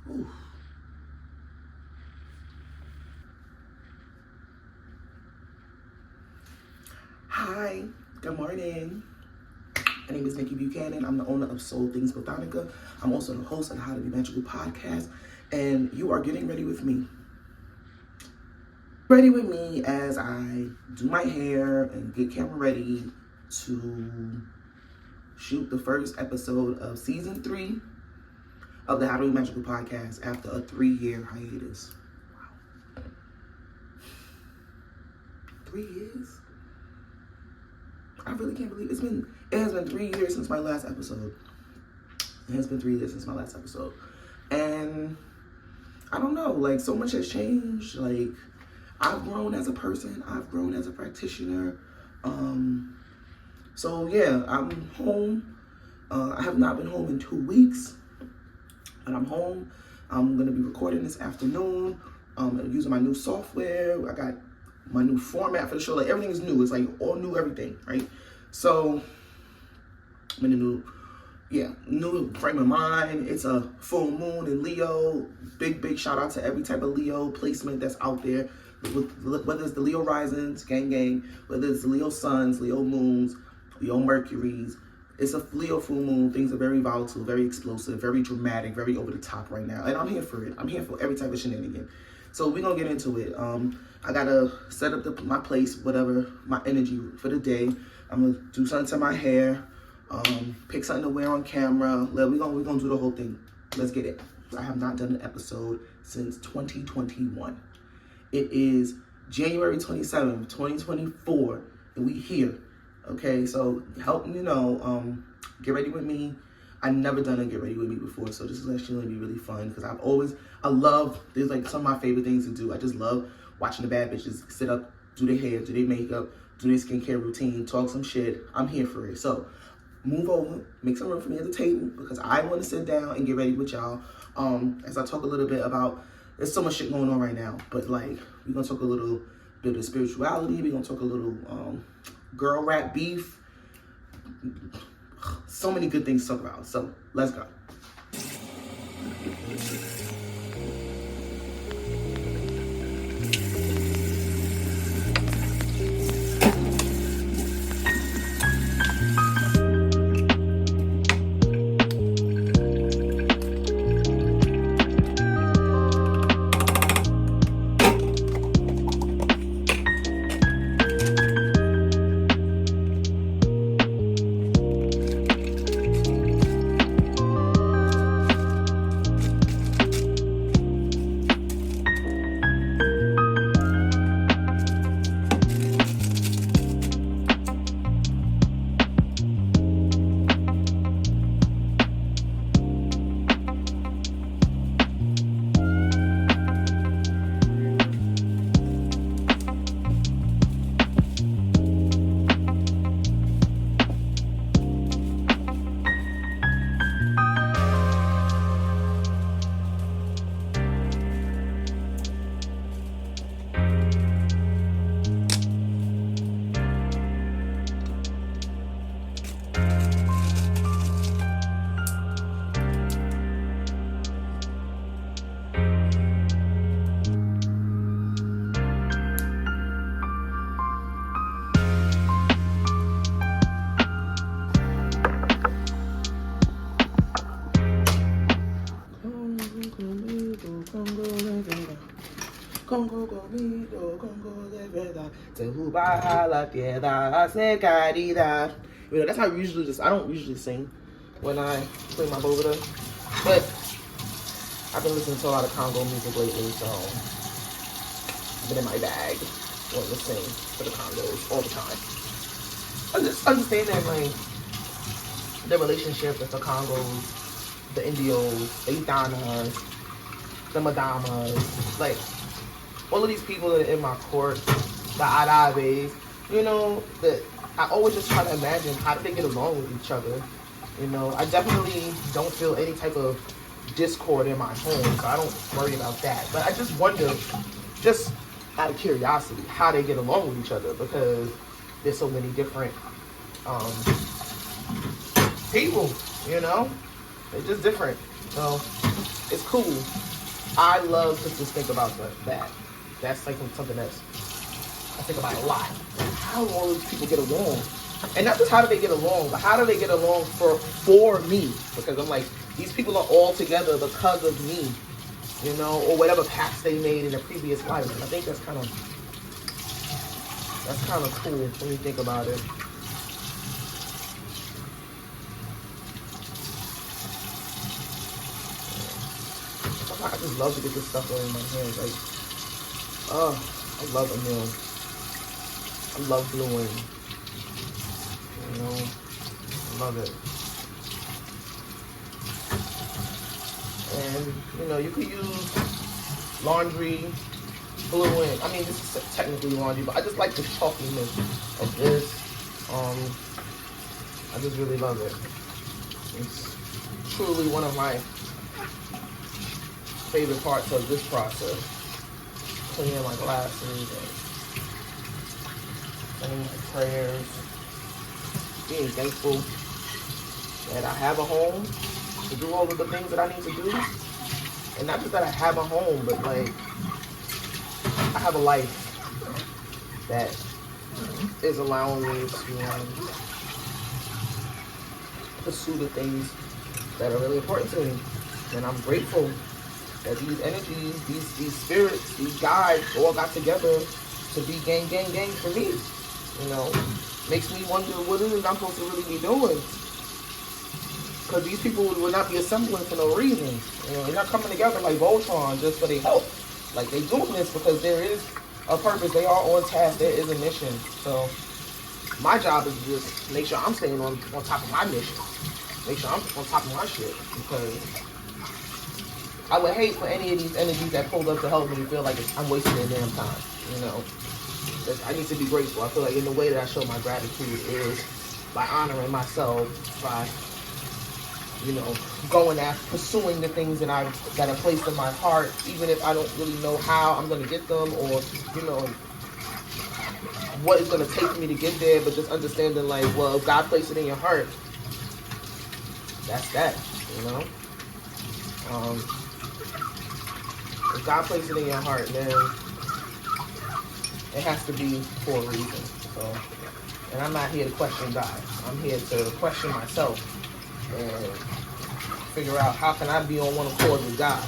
Ooh. Hi, good morning. My name is Nikki Buchanan. I'm the owner of Soul Things Botanica. I'm also the host of the How to Be Magical podcast, and you are getting ready with me. Ready with me as I do my hair and get camera ready to shoot the first episode of season 3 of the How to Be Magical podcast after a 3-year hiatus. Wow. 3 years? I really can't believe it has been 3 years since my last episode. It has been 3 years since my last episode. And I don't know, like so much has changed. Like I've grown as a person, I've grown as a practitioner. So yeah, I'm home. I have not been home in 2 weeks, but I'm home. I'm gonna be recording this afternoon. Using my new software. I got my new format for the show. Like everything is new. It's like all new, everything, right? So I'm in a new frame of mind. It's a full moon in Leo. Big shout out to every type of Leo placement that's out there. Whether it's the Leo risings, gang, whether it's the Leo suns, Leo moons, Leo Mercuries. It's a Leo full moon. Things are very volatile, very explosive, very dramatic, very over the top right now. And I'm here for it. I'm here for every type of shenanigan. So we're going to get into it. I got to set up my place, whatever, my energy for the day. I'm going to do something to my hair, pick something to wear on camera. We're going to do the whole thing. Let's get it. I have not done an episode since 2021. It is January 27th, 2024, and we here. Okay, so help me know. Get ready with me. I've never done a get ready with me before, so this is actually going to be really fun because there's like some of my favorite things to do. I just love watching the bad bitches sit up, do their hair, do their makeup, do their skincare routine, talk some shit. I'm here for it. So move over, make some room for me at the table because I want to sit down and get ready with y'all. As I talk a little bit about, there's so much shit going on right now, but like we're going to talk a little bit of spirituality. We're going to talk a little girl rap beef. So many good things to talk about. So let's go. Congo comido, Congo de verdad. Te baja la piedad, se caridad. You know, that's how I usually I don't usually sing when I play my bovida. But I've been listening to a lot of Congo music lately, so I've been in my bag wanting to sing for the Congos all the time. I just understanding like the relationship with the Congos, the Indios, the Itanas, the Madamas, like all of these people that are in my court, the Arabes, you know, that I always just try to imagine how do they get along with each other. You know, I definitely don't feel any type of discord in my home, so I don't worry about that. But I just wonder, just out of curiosity, how they get along with each other because there's so many different people, you know? They're just different. So it's cool. I love to just think about that. That's like something that's I think about a lot. How do all these people get along? And not just how do they get along, but how do they get along for me? Because I'm like, these people are all together because of me, you know, or whatever pacts they made in a previous life. And I think that's kind of cool when you think about it. I just love to get this stuff in my hands. Like, oh, I love a meal. I love gluing. You know, I love it. And, you know, you could use laundry, gluing. I mean, this is technically laundry, but I just like the chalkiness of this. I just really love it. It's truly one of my favorite parts of this process. Cleaning my glasses and saying my prayers. Being thankful that I have a home to do all of the things that I need to do. And not just that I have a home, but like I have a life that is allowing me to pursue the things that are really important to me. And I'm grateful that these energies, these spirits, these guides all got together to be gang for me. You know, makes me wonder what it is I'm supposed to really be doing. Because these people would not be assembling for no reason. You know, they're not coming together like Voltron just for their help. Like, they're doing this because there is a purpose. They are on task. There is a mission. So my job is to just make sure I'm staying on top of my mission. Make sure I'm on top of my shit. Because I would hate for any of these energies that pulled up to help me to feel like I'm wasting their damn time. You know, I need to be grateful. I feel like in the way that I show my gratitude is by honoring myself, by, you know, going after pursuing the things that are placed in my heart, even if I don't really know how I'm going to get them, or, you know, what it's going to take for me to get there, but just understanding, like, well, if God placed it in your heart, that's that, you know. If God placed it in your heart, then it has to be for a reason. So, and I'm not here to question God. I'm here to question myself and figure out how can I be on one accord with God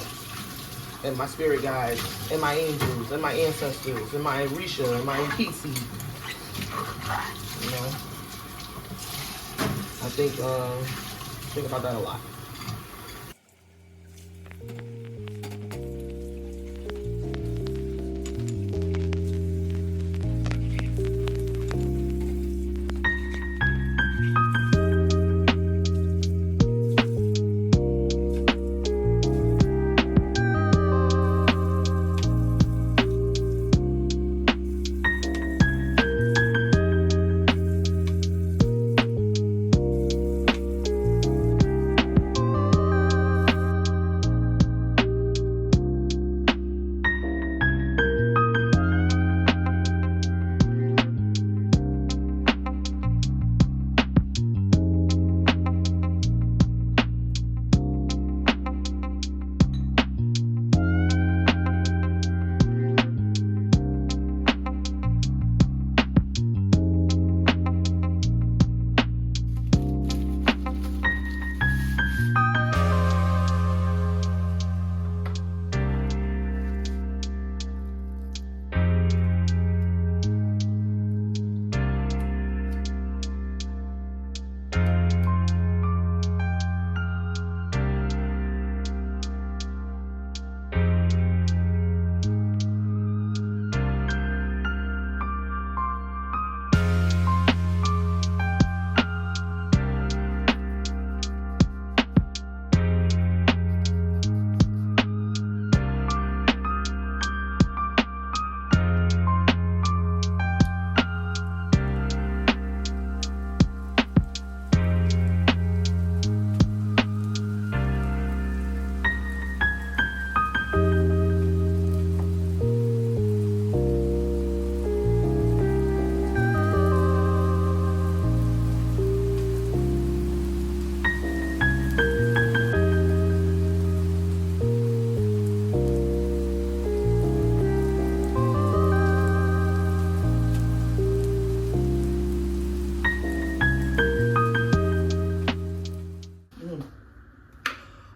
and my spirit guides and my angels and my ancestors and my Risha and my PC. You know, I think about that a lot.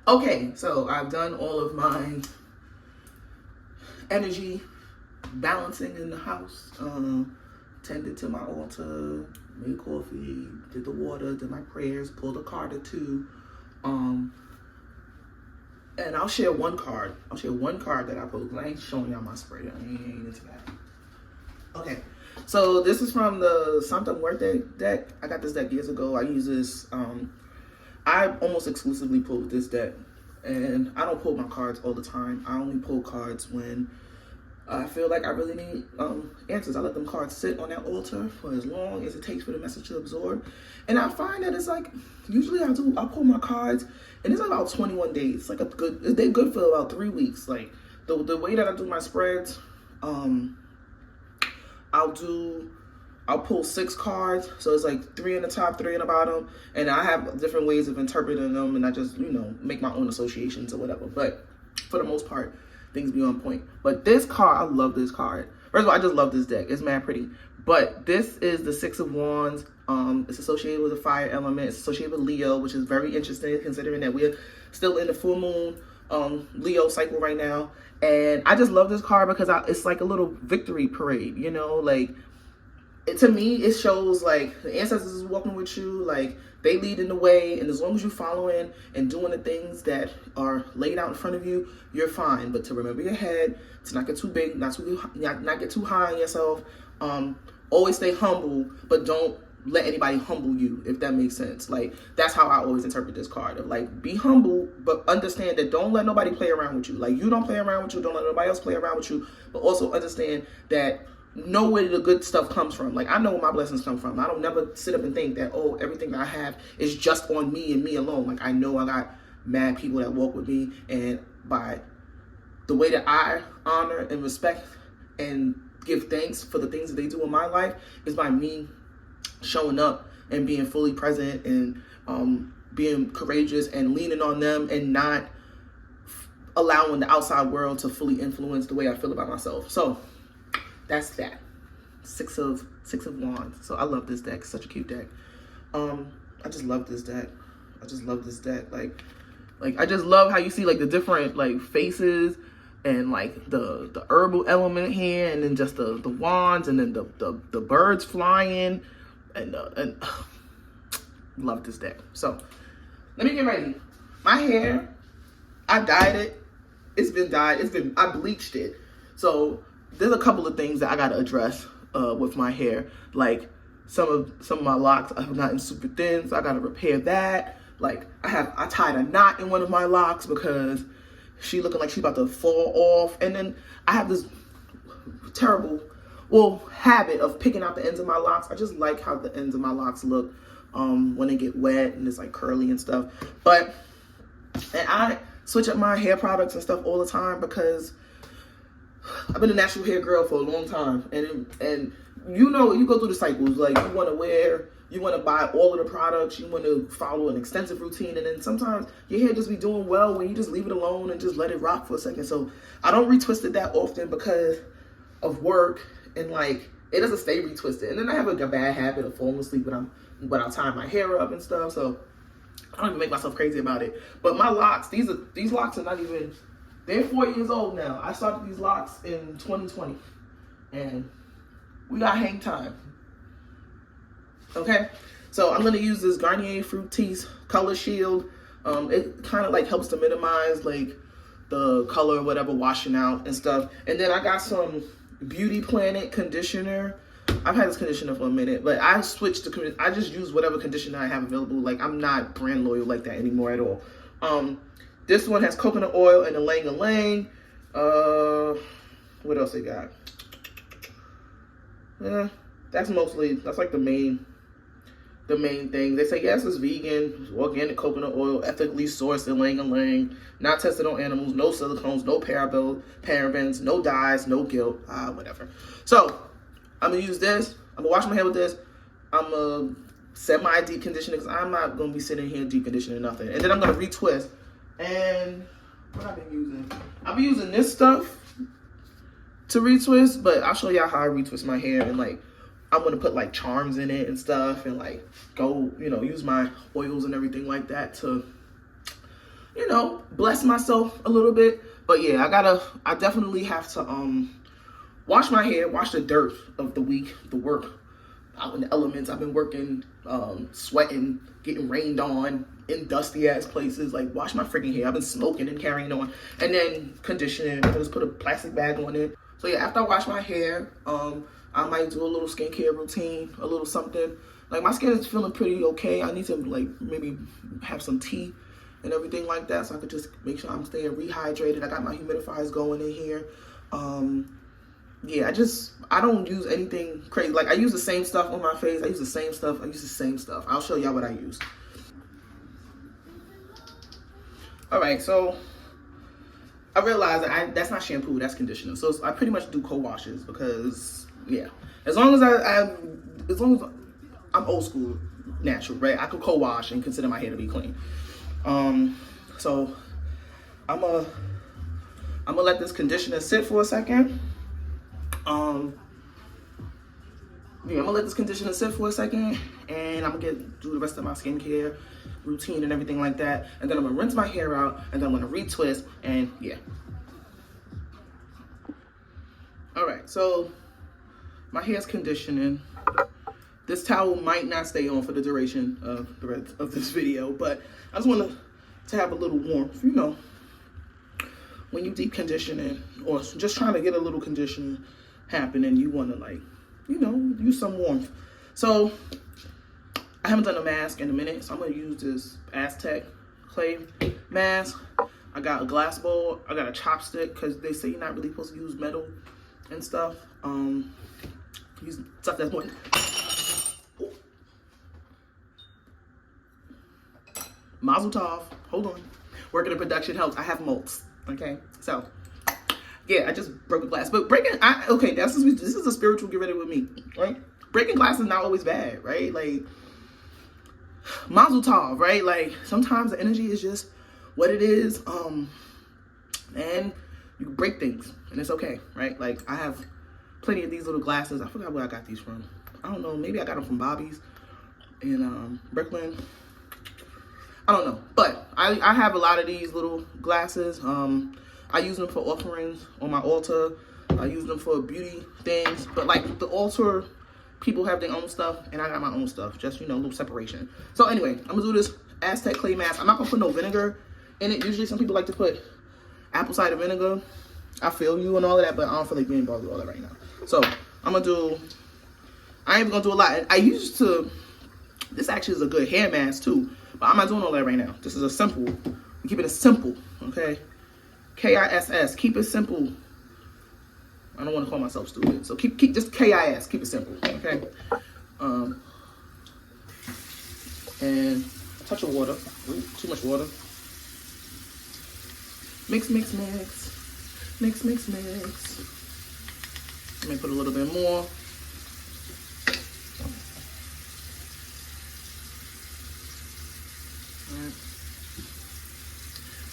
Okay, so I've done all of my energy balancing in the house. Tended to my altar, made coffee, did the water, did my prayers, pulled a card or two. And I'll share one card. I'll share one card that I pulled. I ain't showing y'all my spread. I ain't into that. Okay, so this is from the Santa Muerte deck. I got this deck years ago. I use this. I almost exclusively pull this deck, and I don't pull my cards all the time. I only pull cards when I feel like I really need answers. I let them cards sit on that altar for as long as it takes for the message to absorb. And I find that it's like, usually I'll pull my cards, and it's about 21 days. Like they're good for about 3 weeks. Like the way that I do my spreads, I'll pull 6 cards, so it's like 3 in the top, 3 in the bottom, and I have different ways of interpreting them, and I just, make my own associations or whatever. But for the most part, things be on point. But this card, I love this card. First of all, I just love this deck. It's mad pretty. But this is the 6 of Wands. It's associated with the fire element. It's associated with Leo, which is very interesting considering that we're still in the full moon Leo cycle right now. And I just love this card because it's like a little victory parade, like, to me, it shows like the ancestors is walking with you, like they leading the way, and as long as you following and doing the things that are laid out in front of you, you're fine. But to remember your head, to not get too big, not get too high on yourself. Always stay humble, but don't let anybody humble you, if that makes sense. Like, that's how I always interpret this card. Of like, be humble, but understand that don't let nobody play around with you. Like, you don't play around with you, don't let nobody else play around with you, but also understand that know where the good stuff comes from. Like, I know where my blessings come from. I don't never sit up and think that, oh, everything that I have is just on me and me alone. Like, I know I got mad people that walk with me, and by the way that I honor and respect and give thanks for the things that they do in my life is by me showing up and being fully present and being courageous and leaning on them and not allowing the outside world to fully influence the way I feel about myself. So that's that. Six of Wands. So I love this deck. It's such a cute deck. I just love this deck. Like I just love how you see like the different like faces and like the herbal element here, and then just the wands, and then the birds flying, and love this deck. So let me get ready. My hair, I dyed it. It's been dyed. I bleached it. So there's a couple of things that I gotta address with my hair. Like some of my locks have gotten super thin, so I gotta repair that. Like I tied a knot in one of my locks because she looking like she's about to fall off. And then I have this terrible habit of picking out the ends of my locks. I just like how the ends of my locks look when they get wet and it's like curly and stuff. And I switch up my hair products and stuff all the time because I've been a natural hair girl for a long time, and you go through the cycles. Like you want to buy all of the products, you want to follow an extensive routine, and then sometimes your hair just be doing well when you just leave it alone and just let it rock for a second. So I don't retwist it that often because of work, and like it doesn't stay retwisted. And then I have like a bad habit of falling asleep when I'm tying my hair up and stuff. So I don't even make myself crazy about it. But my locks, these locks are not even. They're 4 years old now. I started these locks in 2020. And we got hang time. Okay? So I'm going to use this Garnier Fructis Color Shield. It kind of like helps to minimize like the color or whatever washing out and stuff. And then I got some Beauty Planet conditioner. I've had this conditioner for a minute, but I switched to, I just use whatever conditioner I have available. Like, I'm not brand loyal like that anymore at all. This one has coconut oil and ylang-ylang. What else they got? That's like the main thing. They say, yes, it's vegan, organic coconut oil, ethically sourced ylang-ylang, not tested on animals, no silicones, no parabens, no dyes, no guilt, whatever. So I'm gonna use this. I'm gonna wash my hair with this. I'm gonna semi-deep condition because I'm not gonna be sitting here deep conditioning nothing. And then I'm gonna retwist. And what I've been using? I've been using this stuff to retwist, but I'll show y'all how I retwist my hair. And like, I'm gonna put like charms in it and stuff, and like go, use my oils and everything like that to you know, bless myself a little bit. But yeah, I definitely have to wash my hair, wash the dirt of the week, the work out in the elements. I've been working, sweating, getting rained on in dusty ass places. Like, wash my freaking hair. I've been smoking and carrying on, and then conditioning. I just put a plastic bag on it. So yeah, after I wash my hair, I might do a little skincare routine, a little something. Like, my skin is feeling pretty okay. I need to like maybe have some tea and everything like that, so I could just make sure I'm staying rehydrated. I got my humidifiers going in here. Yeah, I don't use anything crazy. Like, I use the same stuff on my face. I use the same stuff. I'll show y'all what I use. All right, so I realized that that's not shampoo, that's conditioner. So I pretty much do co-washes because, yeah, as long as I'm old school, natural, right? I could co-wash and consider my hair to be clean. So I'm gonna let this conditioner sit for a second. Yeah, I'm gonna let this conditioner sit for a second, and I'm gonna do the rest of my skincare routine and everything like that. And then I'm gonna rinse my hair out, and then I'm gonna retwist, and yeah. All right, so my hair's conditioning. This towel might not stay on for the duration of the rest of this video, but I just want to have a little warmth, you know, when you deep conditioning or just trying to get a little conditioning happening, you want to, like, you know, use some warmth. So I haven't done a mask in a minute, so I'm going to use this Aztec clay mask. I got a glass bowl. I got a chopstick because they say you're not really supposed to use metal and stuff. Use stuff that's more... Mazel tov. Hold on. Working in production helps. I have molds. Okay, so yeah, I just broke a glass. But this is a spiritual get ready with me, right? Breaking glass is not always bad, right? Like, mazel tov, right? Like, sometimes the energy is just what it is. And you can break things, and it's okay, right? Like, I have plenty of these little glasses. I forgot where I got these from. I don't know. Maybe I got them from Bobby's in Brooklyn. I don't know, but I have a lot of these little glasses. I use them for offerings on my altar. I use them for beauty things, but like the altar people have their own stuff, and I got my own stuff. Just, you know, a little separation. So anyway, I'm gonna do this Aztec clay mask. I'm not gonna put no vinegar in it. Usually some people like to put apple cider vinegar. I feel you and all of that, but I don't feel like being bothered with all that right now. So I ain't even gonna do a lot. This actually is a good hair mask too. But I'm not doing all that right now. This is a simple. We keep it as simple, okay? KISS. Keep it simple. I don't want to call myself stupid, so keep just KIS. Keep it simple, okay? And a touch of water. Ooh, too much water. Mix, mix, mix. Mix, mix, mix. Let me put a little bit more.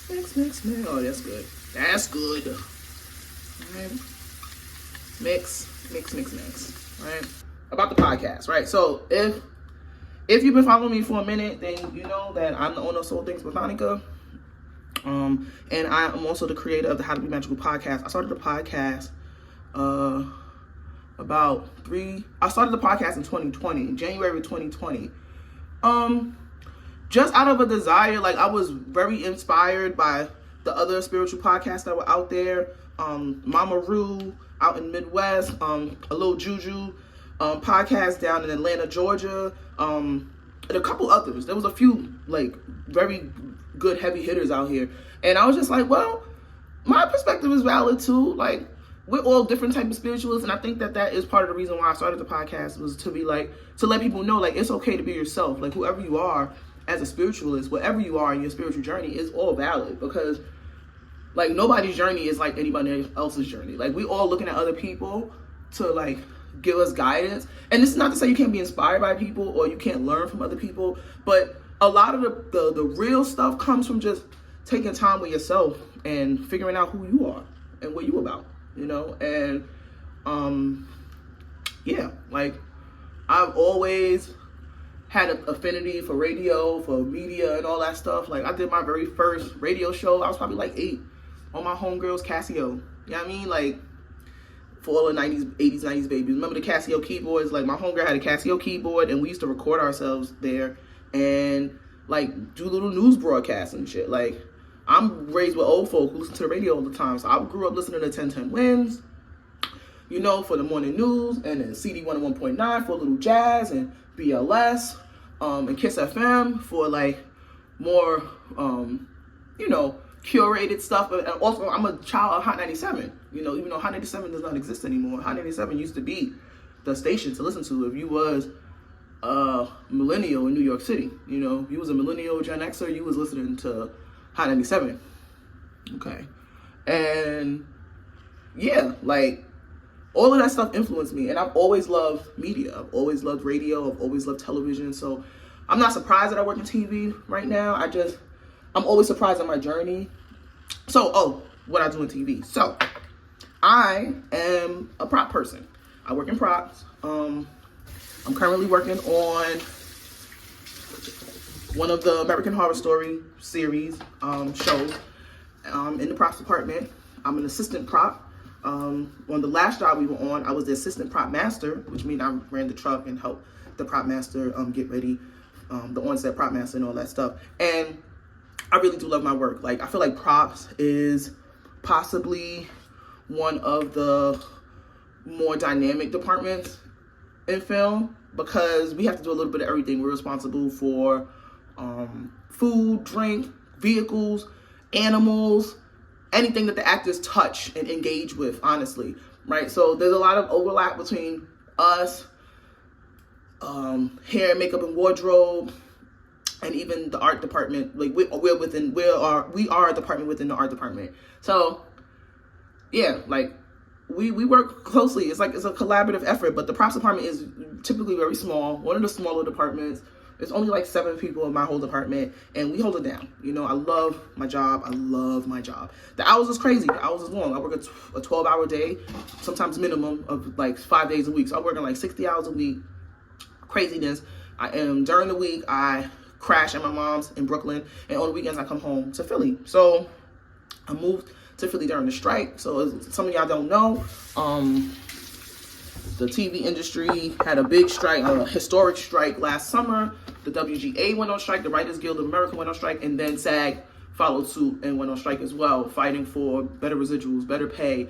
Mix, mix, mix. Oh, that's good. That's good. All right. Mix, mix, mix, mix. All right. About the podcast, right? So if you've been following me for a minute, then you know that I'm the owner of Soul Things Botanica. And I am also the creator of the How to Be Magical podcast. I started the podcast I started the podcast in 2020, January 2020. Just out of a desire, like, I was very inspired by the other spiritual podcasts that were out there. Mama Rue out in Midwest, a little Juju podcast down in Atlanta, Georgia, and a couple others. There was a few, like, very good heavy hitters out here. And I was just like, well, my perspective is valid too. Like, we're all different type of spiritualists, and I think that is part of the reason why I started the podcast, was to be like, to let people know, like, it's okay to be yourself. Like, whoever you are as a spiritualist, whatever you are in your spiritual journey is all valid, because, like, nobody's journey is like anybody else's journey. Like, we all looking at other people to, like, give us guidance. And this is not to say you can't be inspired by people or you can't learn from other people, but a lot of the real stuff comes from just taking time with yourself and figuring out who you are and what you about, you know? And yeah, like, I've always had an affinity for radio, for media, and all that stuff. Like, I did my very first radio show. I was probably like 8 on my homegirl's Casio. You know what I mean? Like, for all the 90s, 80s, 90s babies. Remember the Casio keyboards? Like, my homegirl had a Casio keyboard, and we used to record ourselves there and, like, do little news broadcasts and shit. Like, I'm raised with old folk who listen to the radio all the time. So I grew up listening to 1010 Winds, you know, for the morning news, and then CD 101.9 for a little jazz, and BLS, and Kiss FM for, like, more, you know, curated stuff. And also, I'm a child of Hot 97, you know, even though Hot 97 does not exist anymore. Hot 97 used to be the station to listen to if you was a millennial in New York City. You know, if you was a millennial Gen Xer, you was listening to Hot 97. Okay. And yeah, like, all of that stuff influenced me. And I've always loved media. I've always loved radio. I've always loved television. So I'm not surprised that I work in TV right now. I'm always surprised at my journey. So, what I do in TV. So, I am a prop person. I work in props. I'm currently working on one of the American Horror Story series shows in the props department. I'm an assistant prop. On the last job we were on, I was the assistant prop master, which means I ran the truck and helped the prop master get ready, the on-set prop master and all that stuff. And I really do love my work. Like, I feel like props is possibly one of the more dynamic departments in film, because we have to do a little bit of everything. We're responsible for food, drink, vehicles, animals, anything that the actors touch and engage with, honestly, right? So there's a lot of overlap between us, hair, makeup, and wardrobe, and even the art department. Like, we are a department within the art department. So yeah, like, we work closely. It's a collaborative effort, but the props department is typically very small, one of the smaller departments. There's only like 7 people in my whole department, and we hold it down. You know, I love my job. I love my job. The hours is crazy. The hours is long. I work a 12-hour day, sometimes minimum of like 5 days a week. So I'm working like 60 hours a week. Craziness. During the week, I crash at my mom's in Brooklyn, and on the weekends I come home to Philly. So I moved to Philly during the strike. So as some of y'all don't know, the TV industry had a big strike, a historic strike last summer. The WGA went on strike, the Writers Guild of America went on strike, and then SAG followed suit and went on strike as well, fighting for better residuals, better pay,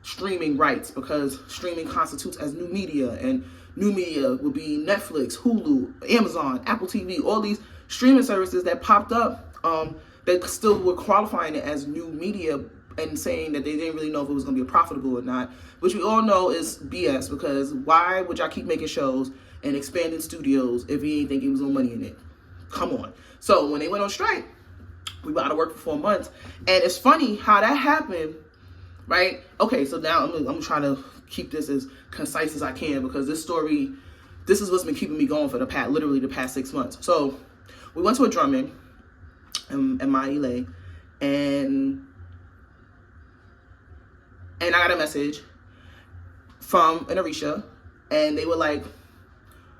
streaming rights, because streaming constitutes as new media, and new media would be Netflix, Hulu, Amazon, Apple TV, all these streaming services that popped up that still were qualifying it as new media and saying that they didn't really know if it was going to be profitable or not, which we all know is BS, because why would y'all keep making shows and expanding studios if you ain't think it was no money in it? Come on. So when they went on strike, we were out of work for 4 months. And it's funny how that happened, right? Okay, so now I'm trying to keep this as concise as I can, because this is what's been keeping me going for literally the past 6 months. So we went to a drumming in my LA, and I got a message from an Arisha, and they were like,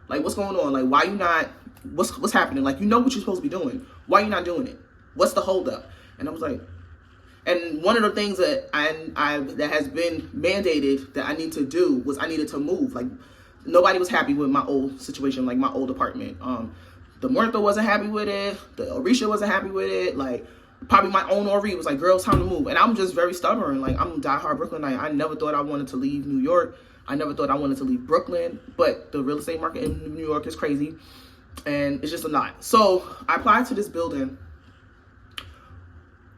what's going on? Like, why you not, what's happening? Like, you know what you're supposed to be doing. Why you not doing it? What's the holdup? And I was like, and one of the things that that has been mandated that I need to do was I needed to move. Like, nobody was happy with my old situation, like my old apartment. The Muerto wasn't happy with it. The Arisha wasn't happy with it. Like, probably my own Ori was like, girl, it's time to move. And I'm just very stubborn. Like, I'm a diehard Brooklynite. I never thought I wanted to leave New York. I never thought I wanted to leave Brooklyn. But the real estate market in New York is crazy. And it's just a lot. So I applied to this building.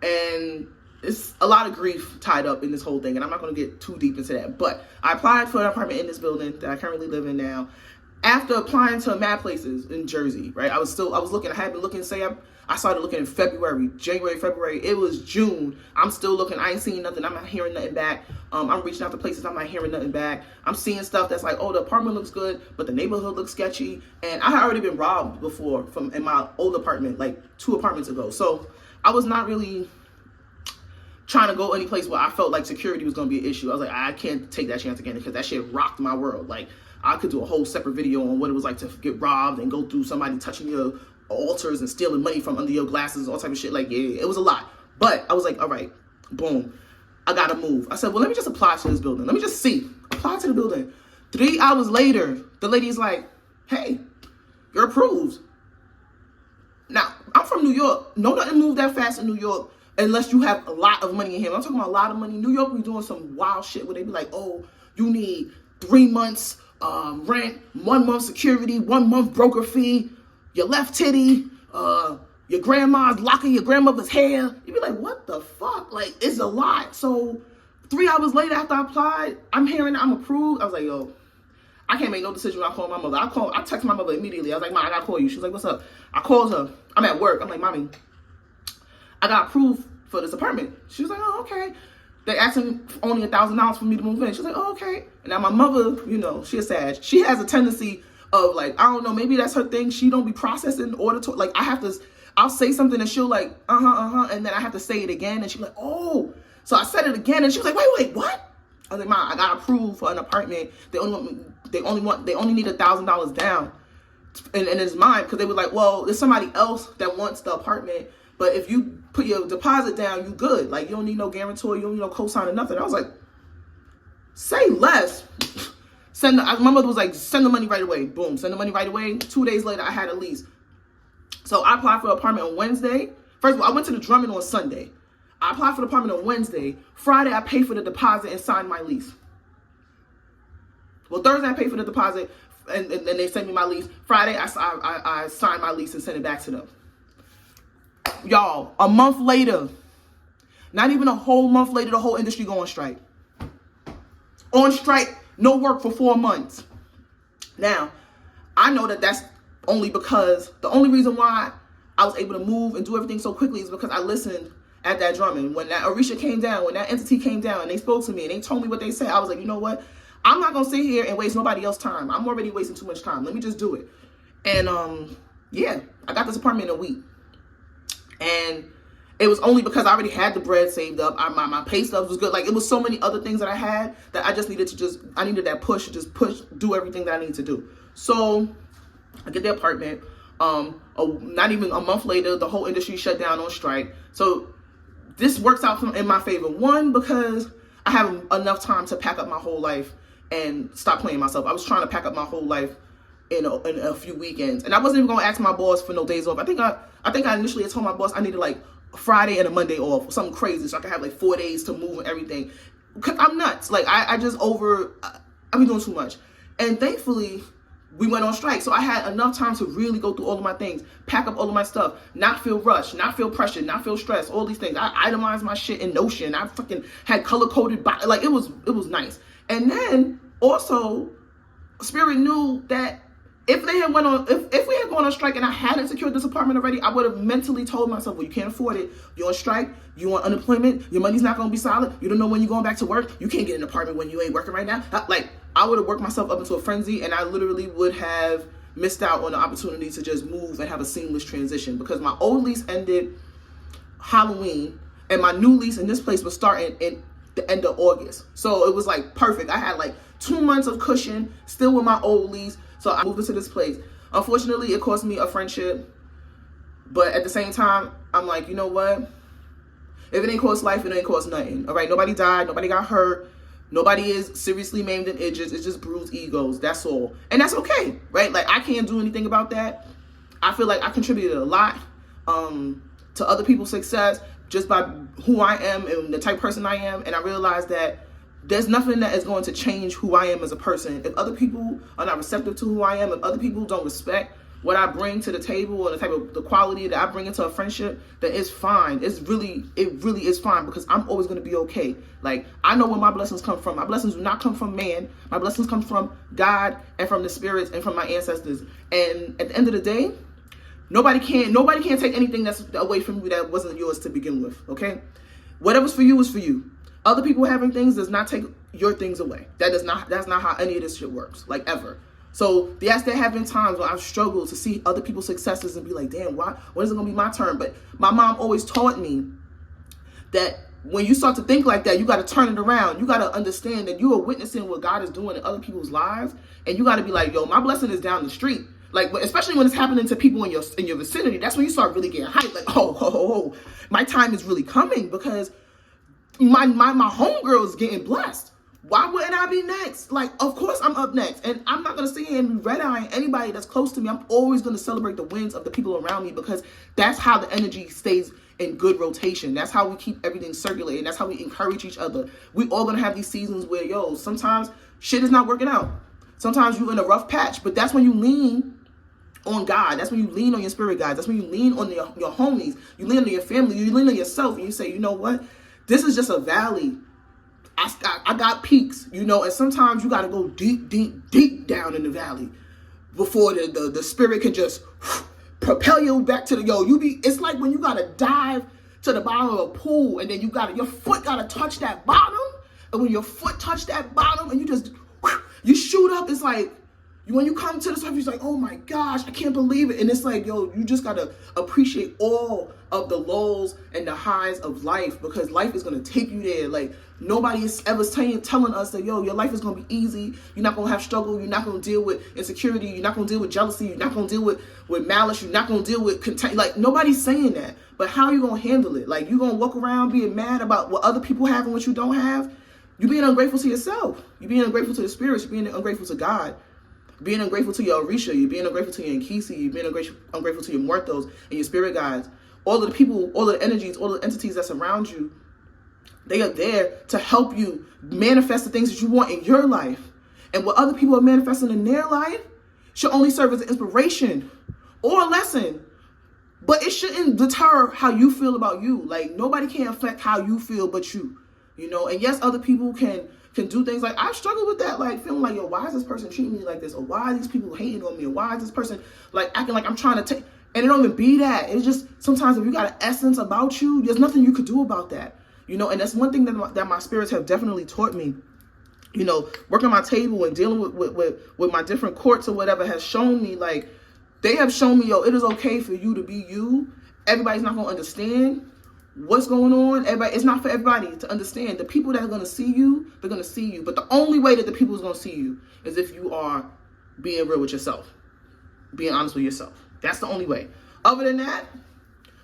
And it's a lot of grief tied up in this whole thing. And I'm not going to get too deep into that. But I applied for an apartment in this building that I currently live in now. After applying to mad places in Jersey, right? I was looking. I had been looking, I started looking in January, February. It was June. I'm still looking. I ain't seeing nothing. I'm not hearing nothing back. I'm reaching out to places. I'm not hearing nothing back. I'm seeing stuff that's like, oh, the apartment looks good, but the neighborhood looks sketchy. And I had already been robbed before in my old apartment, like 2 apartments ago. So I was not really trying to go any place where I felt like security was going to be an issue. I was like, I can't take that chance again, because that shit rocked my world. Like, I could do a whole separate video on what it was like to get robbed and go through somebody touching your altars and stealing money from under your glasses, all type of shit. Like, yeah, it was a lot. But I was like, all right, boom, I gotta move. I said, well, let me just apply to this building. Let me just see. Apply to the building. 3 hours later, the lady's like, hey, you're approved. Now, I'm from New York. No, nothing move that fast in New York unless you have a lot of money in here. I'm talking about a lot of money. New York, we doing some wild shit where they be like, oh, you need 3 months rent, 1 month security, 1 month broker fee, your left titty, your grandma's locking your grandmother's hair. You be like, what the fuck? Like, it's a lot. So 3 hours later after I applied, I'm hearing I'm approved. I was like, yo, I can't make no decision when I call my mother. I text my mother immediately. I was like, Mom, I gotta call you. She's like, what's up? I called her. I'm at work. I'm like, Mommy, I got approved for this apartment. She was like, oh, okay. They asking only $1,000 for me to move in. She's like, oh, okay. And now my mother, you know, she's sad. She has a tendency of like, I don't know, maybe that's her thing. She don't be processing auditory. Like, I'll say something and she'll like, and then I have to say it again. And she's like, oh. So I said it again and she was like, wait, what? I was like, Mom, I got approved for an apartment. They only need $1,000 down. And it's mine, because they were like, well, there's somebody else that wants the apartment, but if you put your deposit down, you good. Like, you don't need no guarantor, you don't need no cosign or nothing. I was like, say less. My mother was like, send the money right away. Boom, send the money right away. 2 days later, I had a lease. So I applied for an apartment on Wednesday. First of all, I went to the Drummond on Sunday. I applied for the apartment on Wednesday. Friday, I paid for the deposit and signed my lease. Well, Thursday, I paid for the deposit, and they sent me my lease. Friday, I signed my lease and sent it back to them. Y'all, a month later, not even a whole month later, the whole industry go on strike. On strike, no work for 4 months. Now, I know that that's only because, the only reason why I was able to move and do everything so quickly is because I listened at that Drummond. When that Orisha came down, when that entity came down and they spoke to me and they told me what they said, I was like, you know what? I'm not going to sit here and waste nobody else's time. I'm already wasting too much time. Let me just do it. And, yeah, I got this apartment in a week. And it was only because I already had the bread saved up. My pay stubs was good. Like, it was so many other things that I had that I just needed to I needed that push, do everything that I need to do. So I get the apartment. Not even a month later, the whole industry shut down on strike. So this works out in my favor. One, because I have enough time to pack up my whole life and stop playing myself. I was trying to pack up my whole life in a few weekends, and I wasn't even gonna ask my boss for no days off. I think I initially had told my boss I needed like a Friday and a Monday off, something crazy, so I could have like 4 days to move and everything. Cause I'm nuts. Like I be doing too much, and thankfully we went on strike, so I had enough time to really go through all of my things, pack up all of my stuff, not feel rushed, not feel pressured, not feel stressed, all these things. I itemized my shit in Notion. I fucking had color-coded, like it was nice. And then also, Spirit knew that if we had gone on strike and I hadn't secured this apartment already, I would have mentally told myself, well, you can't afford it. You're on strike. You want unemployment. Your money's not going to be solid. You don't know when you're going back to work. You can't get an apartment when you ain't working right now. Like, I would have worked myself up into a frenzy, and I literally would have missed out on the opportunity to just move and have a seamless transition, because my old lease ended Halloween and my new lease in this place was starting in the end of August. So it was like perfect. I had like 2 months of cushion still with my old lease. So I moved into this place. Unfortunately, it cost me a friendship. But at the same time, I'm like, you know what? If it ain't cost life, it ain't cost nothing. All right, nobody died. Nobody got hurt. Nobody is seriously maimed and injured. It's just bruised egos. That's all. And that's okay, right? Like, I can't do anything about that. I feel like I contributed a lot to other people's success just by who I am and the type of person I am. And I realized that there's nothing that is going to change who I am as a person. If other people are not receptive to who I am, if other people don't respect what I bring to the table and the quality that I bring into a friendship, then it's fine. It really is fine, because I'm always going to be okay. Like, I know where my blessings come from. My blessings do not come from man. My blessings come from God and from the spirits and from my ancestors. And at the end of the day, nobody can take anything that's away from you that wasn't yours to begin with. Okay, whatever's for you is for you. Other people having things does not take your things away. That's not how any of this shit works, like, ever. So yes, there have been times when I've struggled to see other people's successes and be like, damn, when is it gonna be my turn? But my mom always taught me that when you start to think like that, you got to turn it around. You got to understand that you are witnessing what God is doing in other people's lives, and you got to be like, yo, my blessing is down the street. Like, especially when it's happening to people in your vicinity, that's when you start really getting hyped. Like, oh, my time is really coming, because my homegirl is getting blessed. Why wouldn't I be next? Like, of course I'm up next. And I'm not going to sit here and red-eye anybody that's close to me. I'm always going to celebrate the wins of the people around me, because that's how the energy stays in good rotation. That's how we keep everything circulating. That's how we encourage each other. We all going to have these seasons where, yo, sometimes shit is not working out. Sometimes you're in a rough patch, but that's when you lean on God. That's when you lean on your spirit guides. That's when you lean on your homies. You lean on your family. You lean on yourself, and you say, you know what? This is just a valley. I got peaks, you know, and sometimes you got to go deep down in the valley before the spirit can just propel you back to it's like when you got to dive to the bottom of a pool, and then your foot got to touch that bottom, and when your foot touch that bottom and you shoot up, it's like, when you come to the surface, you're like, oh my gosh, I can't believe it. And it's like, yo, you just got to appreciate all of the lows and the highs of life, because life is going to take you there. Like, nobody is ever telling us that, yo, your life is going to be easy. You're not going to have struggle. You're not going to deal with insecurity. You're not going to deal with jealousy. You're not going to deal with malice. You're not going to deal with contempt. Like, nobody's saying that. But how are you going to handle it? Like, you going to walk around being mad about what other people have and what you don't have? You're being ungrateful to yourself. You're being ungrateful to the spirits. You're being ungrateful to God. Being ungrateful to your Orisha, you're being ungrateful to your Nkisi, you're being ungrateful to your Muertos and your spirit guides. All of the people, all of the energies, all the entities that surround you, they are there to help you manifest the things that you want in your life. And what other people are manifesting in their life should only serve as an inspiration or a lesson. But it shouldn't deter how you feel about you. Like, nobody can affect how you feel but you. You know, and yes, other people can do things. Like, I've struggled with that, like feeling like, yo, why is this person treating me like this? Or why are these people hating on me? Or why is this person like acting like I'm trying to take, and it don't even be that. It's just, sometimes if you got an essence about you, there's nothing you could do about that. You know, and that's one thing that my spirits have definitely taught me. You know, working my table and dealing with my different courts or whatever has shown me, like, they have shown me, yo, it is okay for you to be you. Everybody's not gonna understand what's going on. It's not for everybody to understand. The people that are going to see you, they're going to see you. But the only way that the people is going to see you is if you are being real with yourself, being honest with yourself. That's the only way. Other than that,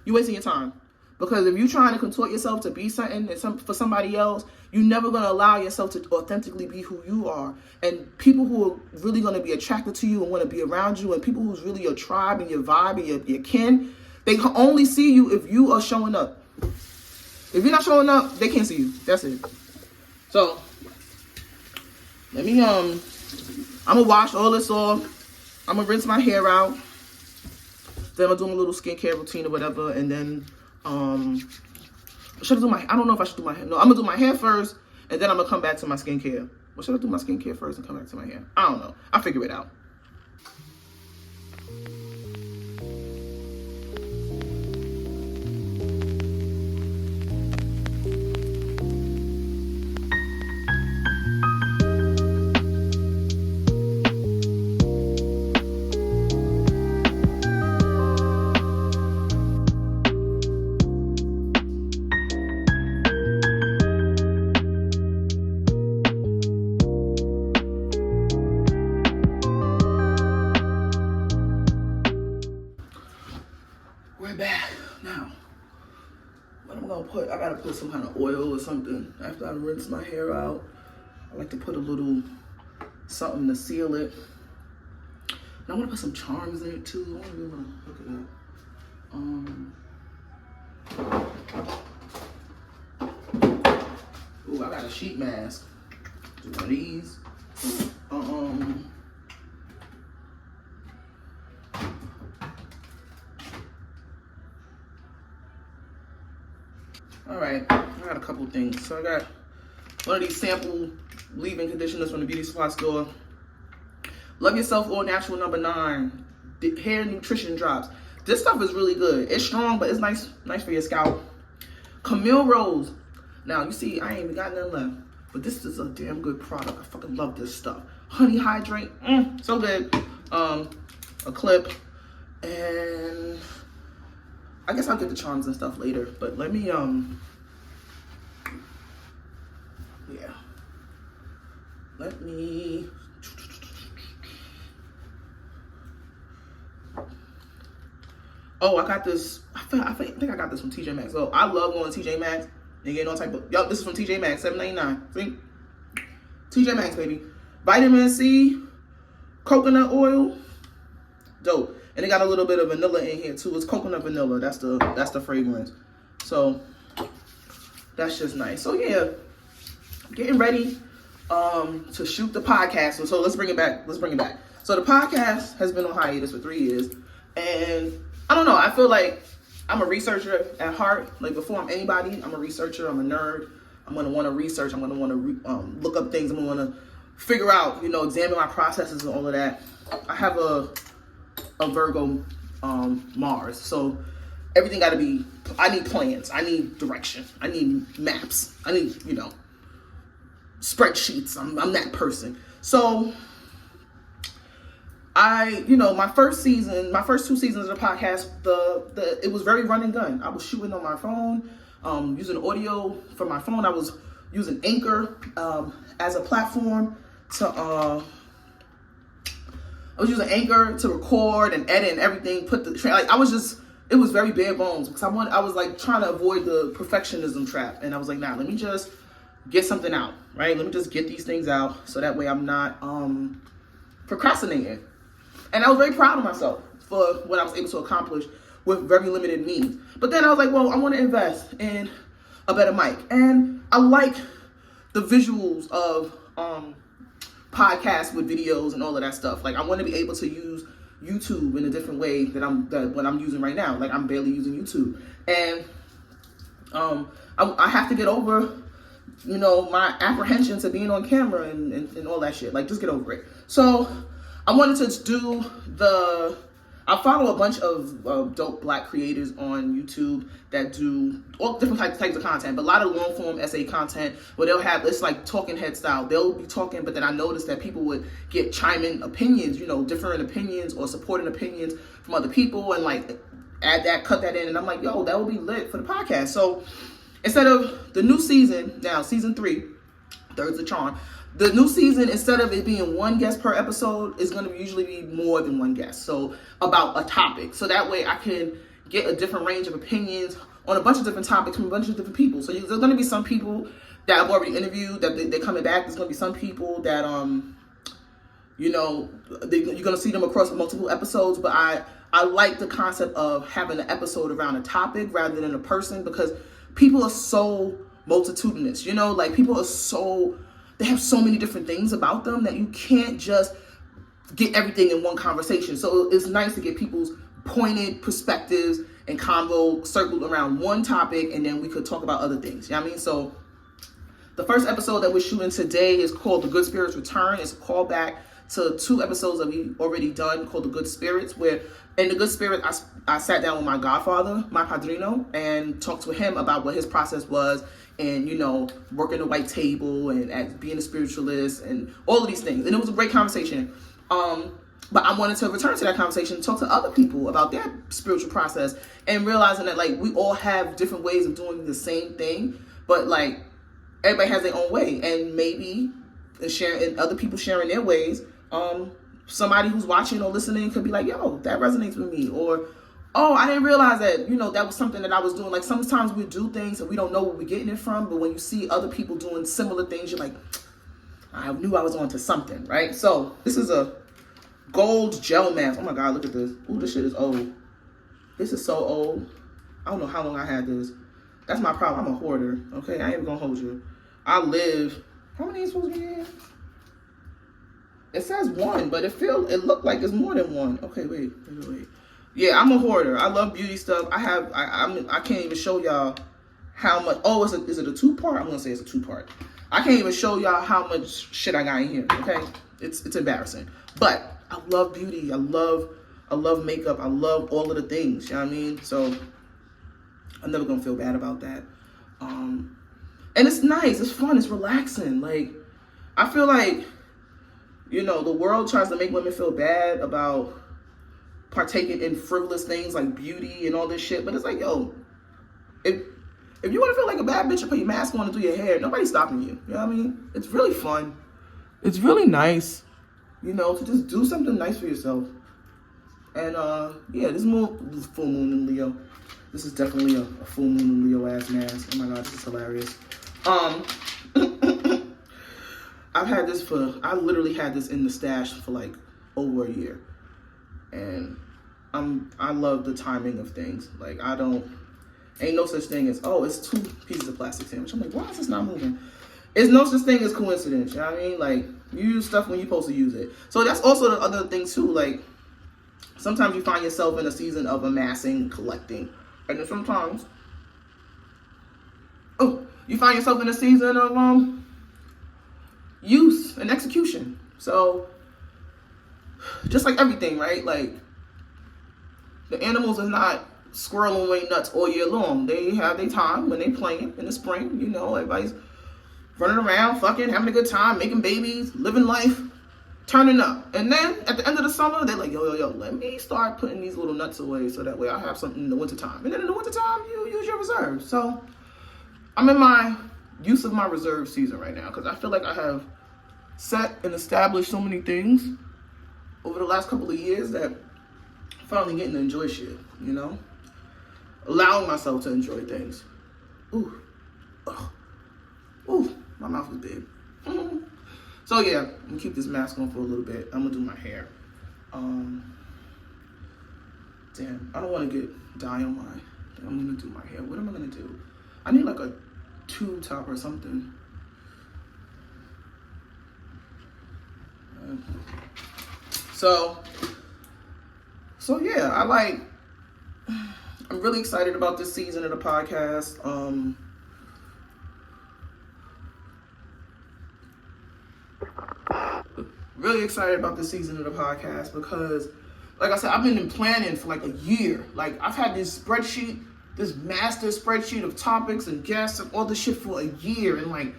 you're wasting your time. Because if you're trying to contort yourself to be something for somebody else, you're never going to allow yourself to authentically be who you are. And people who are really going to be attracted to you and want to be around you, and people who's really your tribe and your vibe and your kin, they can only see you if you are showing up. If you're not showing up, they can't see you. That's it. So, let me, I'm going to wash all this off. I'm going to rinse my hair out. Then I'm going to do a little skincare routine or whatever. And then, should I do I don't know if I should do my hair. No, I'm going to do my hair first. And then I'm going to come back to my skincare. Or should I do my skincare first and come back to my hair? I don't know. I'll figure it out. We're back now. What I'm gonna put, I gotta put some kind of oil or something after I rinse my hair out. I like to put a little something to seal it. And I wanna put some charms in it too. I wanna be able to hook it up. Ooh, I got a sheet mask. Do one of these. All right, I got a couple things. So I got one of these sample leave-in conditioners from the beauty supply store. Love Yourself All Natural #9 hair nutrition drops. This stuff is really good. It's strong, but it's nice for your scalp. Camille Rose. Now you see, I ain't even got nothing left, but this is a damn good product. I fucking love this stuff. Honey Hydrate, so good. A clip, and I guess I'll get the charms and stuff later, but let me Yeah. Let me. Oh, I got this. I think I got this from TJ Maxx. Oh, I love going to TJ Maxx and getting all type of. Yup, this is from TJ Maxx, $7.99. See, TJ Maxx, baby. Vitamin C, coconut oil, dope. And it got a little bit of vanilla in here too. It's coconut vanilla. That's the fragrance. So that's just nice. So yeah, getting ready to shoot the podcast. So let's bring it back. So the podcast has been on hiatus for 3 years, and I don't know. I feel like I'm a researcher at heart. Like before I'm anybody, I'm a researcher. I'm a nerd. I'm gonna want to research. I'm gonna want to look up things. I'm gonna want to figure out, examine my processes and all of that. I have a Virgo Mars, so everything got to be. I need plans. I need direction. I need maps. I need spreadsheets. I'm that person. So my first 2 seasons of the podcast, it was very run and gun. I was shooting on my phone, using audio from my phone. I was using Anchor as a platform to record and edit and everything. It was very bare bones because I was like trying to avoid the perfectionism trap, and I was like, nah, let me just get something out, right? Let me just get these things out so that way I'm not procrastinating. And I was very proud of myself for what I was able to accomplish with very limited means. But then I was like, well, I want to invest in a better mic. And I like the visuals of podcasts with videos and all of that stuff. Like I want to be able to use YouTube in a different way than what I'm using right now. Like I'm barely using YouTube. And I have to get over, my apprehension to being on camera and all that shit. Like just get over it. So I wanted to I follow a bunch of dope Black creators on YouTube that do all different types of content, but a lot of long form essay content where they'll have, it's like talking head style. They'll be talking, but then I noticed that people would get chime-in opinions, different opinions or supporting opinions from other people, and like add that, cut that in, and I'm like, yo, that would be lit for the podcast. So instead of the new season, now season 3, third's the charm. The new season, instead of it being 1 guest per episode, is going to usually be more than 1 guest. So about a topic. So that way I can get a different range of opinions on a bunch of different topics from a bunch of different people. So there's going to be some people that I've already interviewed that they're coming back. There's going to be some people that, you're going to see them across multiple episodes. But I like the concept of having an episode around a topic rather than a person, because people are so multitudinous. Like people are they have so many different things about them that you can't just get everything in one conversation. So it's nice to get people's pointed perspectives and convo circled around one topic, and then we could talk about other things. You know what I mean? So the first episode that we're shooting today is called The Good Spirits Return. It's a callback to 2 episodes that we've already done called The Good Spirits, where in The Good Spirit, I sat down with my godfather, my padrino, and talked to him about what his process was, and working the white table and being a spiritualist and all of these things. And it was a great conversation. But I wanted to return to that conversation and talk to other people about their spiritual process, and realizing that like we all have different ways of doing the same thing, but like everybody has their own way, and maybe and other people sharing their ways, somebody who's watching or listening could be like, yo, that resonates with me, or oh, I didn't realize that, that was something that I was doing. Like sometimes we do things and we don't know where we're getting it from, but when you see other people doing similar things, you're like, I knew I was onto something, right? So this is a gold gel mask. Oh my God, look at this. Ooh, this shit is old. This is so old. I don't know how long I had this. That's my problem. I'm a hoarder, okay? I ain't even gonna hold you. I live, how many is supposed to be in? It says 1, but it looked like it's more than 1. Okay, wait. Yeah, I'm a hoarder. I love beauty stuff. I can't even show y'all how much. Oh, is it a 2-part? I'm gonna say it's a 2-part. I can't even show y'all how much shit I got in here. Okay, it's embarrassing. But I love beauty. I love makeup. I love all of the things. You know what I mean? So I'm never gonna feel bad about that. And it's nice. It's fun. It's relaxing. Like I feel like the world tries to make women feel bad about partaking in frivolous things like beauty and all this shit, but it's like, yo, if you want to feel like a bad bitch and put your mask on and do your hair, nobody's stopping you. You know what I mean? It's really fun. It's really nice, you know, to just do something nice for yourself. And yeah, this is full moon in Leo. This is definitely a full moon in Leo ass mask. Oh my god, this is hilarious. I literally had this in the stash for like over a year. And I love the timing of things. Like ain't no such thing as, oh, it's 2 pieces of plastic sandwich. I'm like, why is this not moving? There's no such thing as coincidence, you know what I mean? Like, you use stuff when you're supposed to use it. So that's also the other thing too, like, sometimes you find yourself in a season of amassing, collecting. And then sometimes, you find yourself in a season of use and execution. So, just like everything, right? Like, the animals are not squirreling away nuts all year long. They have their time when they playing in the spring. You know, everybody's running around, fucking, having a good time, making babies, living life, turning up. And then at the end of the summer, they're like, yo, let me start putting these little nuts away so that way I have something in the wintertime. And then in the wintertime, you use your reserves. So I'm in my use of my reserve season right now because I feel like I have set and established so many things over the last couple of years that I'm finally getting to enjoy shit, you know? Allowing myself to enjoy things. Ooh, my mouth is big. So yeah, I'm gonna keep this mask on for a little bit. I'm gonna do my hair. Damn, I don't want to get dye on my. I'm gonna do my hair. What am I gonna do? I need like a tube top or something. So yeah, I'm really excited about this season of the podcast. Really excited about this season of the podcast because, like I said, I've been planning for like a year. Like, I've had this spreadsheet, this master spreadsheet of topics and guests and all this shit for a year. And like,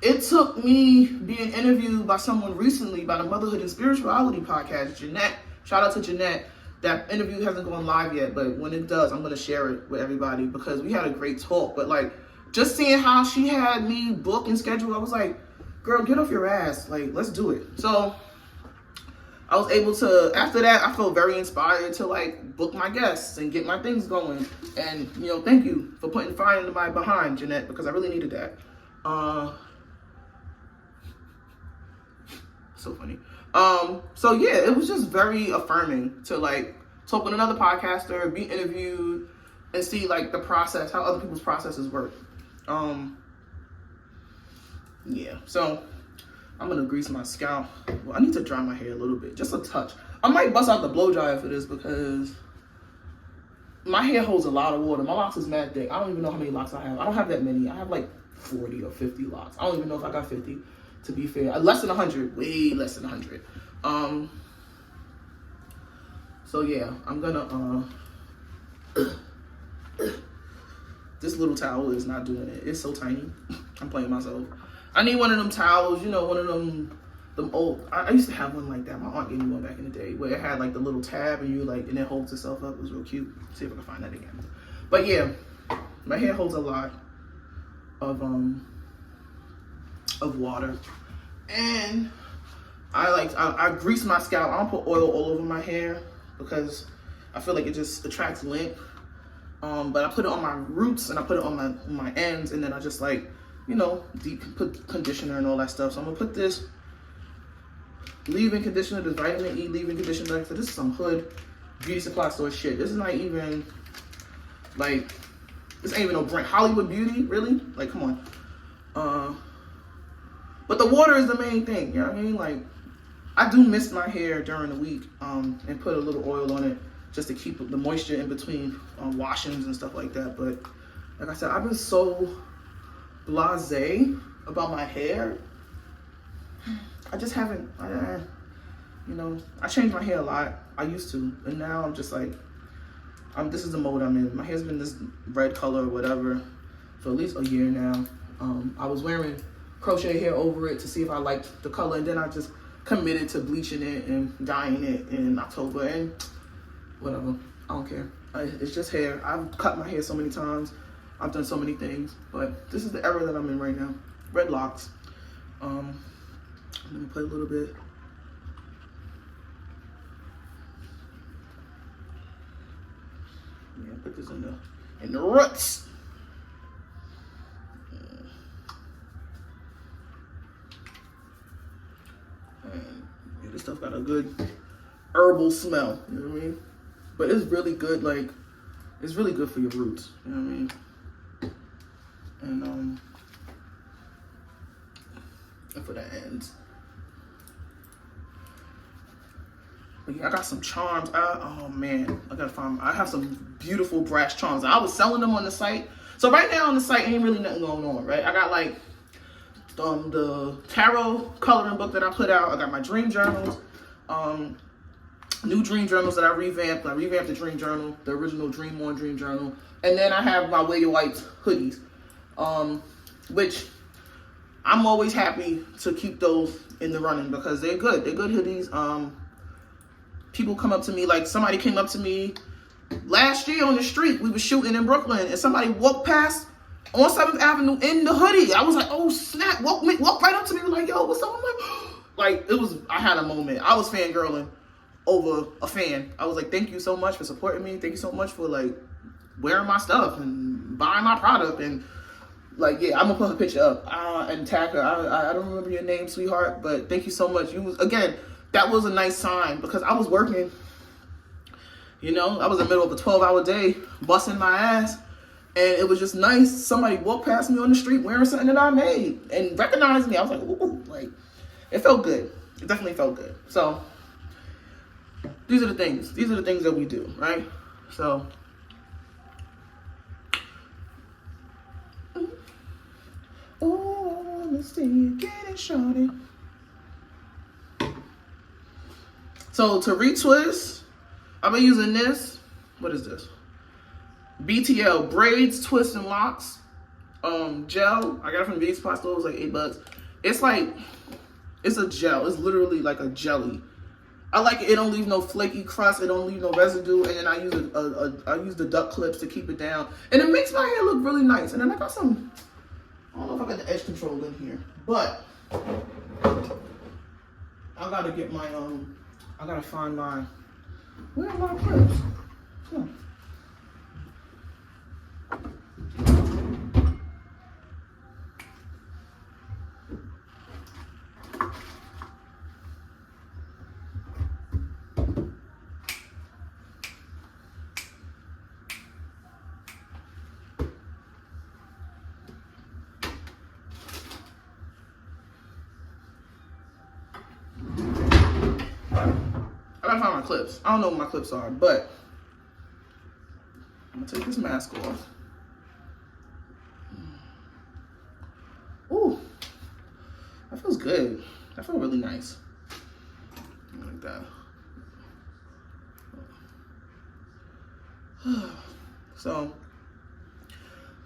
it took me being interviewed by someone recently by the Motherhood and Spirituality podcast, Jeanette. Shout out to Jeanette. That interview hasn't gone live yet, but when it does, I'm going to share it with everybody because we had a great talk. But like, just seeing how she had me book and schedule, I was like, girl, get off your ass. Like, let's do it. So I was able to, after that, I felt very inspired to like book my guests and get my things going. And, you know, thank you for putting fire into my behind, Jeanette, because I really needed that. So funny. So yeah, it was just very affirming to like talk with another podcaster, be interviewed, and see like the process, how other people's processes work. Yeah, so I'm gonna grease my scalp. Well, I need to dry my hair a little bit, just a touch. I might bust out the blow dryer for this because my hair holds a lot of water. My locks is mad thick. I don't even know how many locks I have. I don't have that many. I have like 40 or 50 locks. I don't even know if I got 50, to be fair. Less than 100, way less than 100. So yeah, I'm gonna, this little towel is not doing it. It's so tiny. I'm playing myself. I need one of them towels, you know, one of them old, I used to have one like that. My aunt gave me one back in the day where it had like the little tab and you like, and it holds itself up. It was real cute. See if I can find that again. But yeah, my hair holds a lot of water. And I grease my scalp. I don't put oil all over my hair because I feel like it just attracts lint. But I put it on my roots and I put it on my ends, and then I just like, you know, put conditioner and all that stuff. So I'm gonna put this leave-in conditioner, this vitamin E leave-in conditioner. So this is some hood beauty supply store shit. This is not even like, this ain't even no brand. Hollywood Beauty, really? Like, come on. But the water is the main thing, you know what I mean? Like, I do mist my hair during the week and put a little oil on it just to keep the moisture in between washings and stuff like that. But like I said, I've been so blasé about my hair. I just haven't, you know, I changed my hair a lot. I used to, and now I'm just like, this is the mode I'm in. My hair's been this red color or whatever for at least a year now. I was wearing crochet hair over it to see if I liked the color, and then I just committed to bleaching it and dyeing it in October, and whatever, I don't care. It's just hair. I've cut my hair so many times. I've done so many things, but this is the era that I'm in right now. Red locks. Let me play a little bit. Yeah, put this in the roots. And yeah, this stuff got a good herbal smell, you know what I mean? But it's really good, like, it's really good for your roots, you know what I mean? And for the ends. But yeah, I got some charms. Oh man, I have some beautiful brass charms. I was selling them on the site. So right now on the site ain't really nothing going on, right? I got like the tarot coloring book that I put out. I got my dream journals, new dream journals that I revamped. I revamped the dream journal, the original Dream On Dream Journal. And then I have my Wear Your Whites hoodies, which I'm always happy to keep those in the running because they're good. They're good hoodies. People come up to me, like somebody came up to me last year on the street. We were shooting in Brooklyn and somebody walked past on 7th Avenue in the hoodie. I was like, oh snap, walk right up to me like, yo, what's up? I'm like, I had a moment. I was fangirling over a fan. I was like, thank you so much for supporting me. Thank you so much for like wearing my stuff and buying my product. And like, yeah, I'm gonna put her picture up and tag her. I don't remember your name, sweetheart, but thank you so much. That was a nice sign because I was working, you know, I was in the middle of a 12-hour day busting my ass, and it was just nice. Somebody walked past me on the street wearing something that I made and recognized me. I was like, ooh, like, it felt good. It definitely felt good. So these are the things that we do, right? So oh, I wanna see you getting shorty. So to retwist, I've been using this. What is this? BTL, Braids, Twists, and Locks gel. I got it from the beauty supply store. It was like $8. It's a gel. It's literally like a jelly. I like it. It don't leave no flaky crust. It don't leave no residue. And then I use the duck clips to keep it down. And it makes my hair look really nice. And then I got some, I don't know if I got the edge control in here, but I gotta get my I gotta find my, where are my clips? Huh. I gotta find my clips. I don't know what my clips are, but I'm gonna take this mask off. Ooh, that feels good. That feels really nice. Like that. So,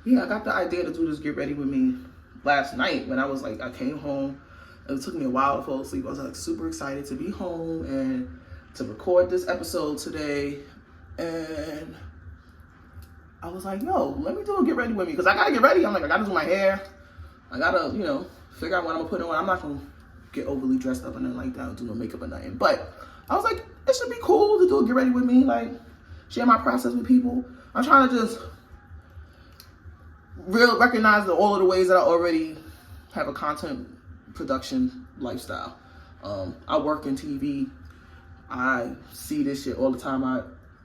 yeah, I got the idea to do this Get Ready With Me last night when I came home. It took me a while to fall asleep. I was like super excited to be home and to record this episode today. And I was like, yo, let me do a Get Ready With Me because I gotta get ready. I'm like, I gotta do my hair. I gotta, you know, figure out what I'm gonna put on. I'm not gonna get overly dressed up and nothing like that, do no makeup or nothing. But I was like, it should be cool to do a Get Ready With Me, like share my process with people. I'm trying to just recognize all of the ways that I already have a content production lifestyle. I work in TV. I see this shit all the time.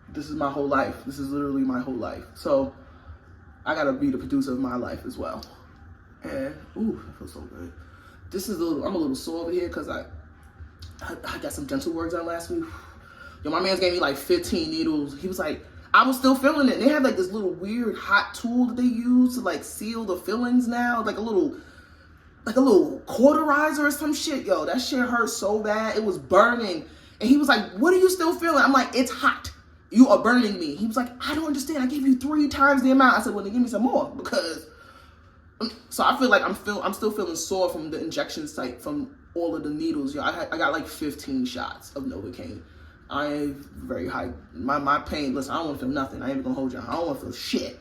This is my whole life. This is literally my whole life. So I gotta be the producer of my life as well. And ooh, that feels so good. I'm a little sore over here because I got some dental work done last week. Yo, my man's gave me like 15 needles. He was like, I was still feeling it. They have like this little weird hot tool that they use to like seal the fillings now, like a little cauterizer or some shit. Yo, that shit hurt so bad. It was burning. And he was like, what are you still feeling? I'm like, it's hot. You are burning me. He was like, I don't understand. I gave you 3 times the amount. I said, well, then give me some more because. So I feel like I'm still feeling sore from the injection site from all of the needles. Yo, I got like 15 shots of Novocaine. I am very high. My pain, listen, I don't want to feel nothing. I ain't even gonna hold you. I don't want to feel shit.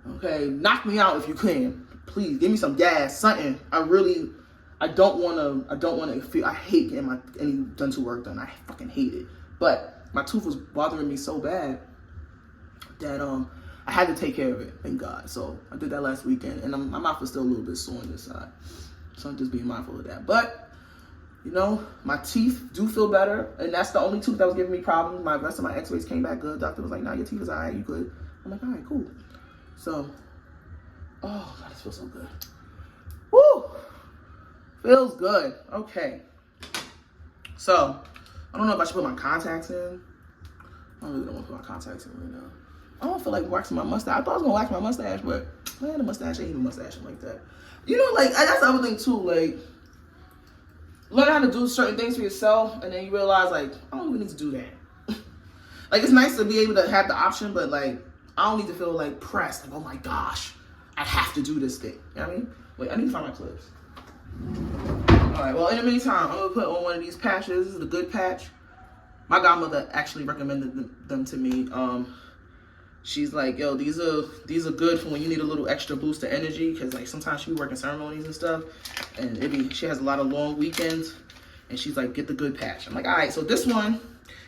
Okay, knock me out if you can. Please give me some gas, something. I don't wanna feel. I hate getting any dental work done. I fucking hate it. But my tooth was bothering me so bad that I had to take care of it. Thank God. So I did that last weekend, and my mouth was still a little bit sore on this side. So I'm just being mindful of that. But you know, my teeth do feel better, and that's the only tooth that was giving me problems. My rest of my X-rays came back good. Doctor was like, "Nah, your teeth is alright. You good?" I'm like, "All right, cool." So, oh God, this feels so good. Woo! Feels good. Okay. So, I don't know if I should put my contacts in. I really don't want to put my contacts in right now. I don't feel like waxing my mustache. I thought I was gonna wax my mustache, but man, the mustache ain't even mustaching like that. You know, like that's the other thing too. Like, learn how to do certain things for yourself, and then you realize like I don't even need to do that. Like, it's nice to be able to have the option, but like I don't need to feel like pressed. Like, oh my gosh, I have to do this thing. You know what I mean? Wait, I need to find my clips. All right. Well, in the meantime, I'm gonna put on one of these patches. This is the good patch. My godmother actually recommended them to me. She's like, yo, these are good for when you need a little extra boost of energy, because like sometimes she be working ceremonies and stuff, and she has a lot of long weekends, and she's like, get the good patch. I'm like, all right. So this one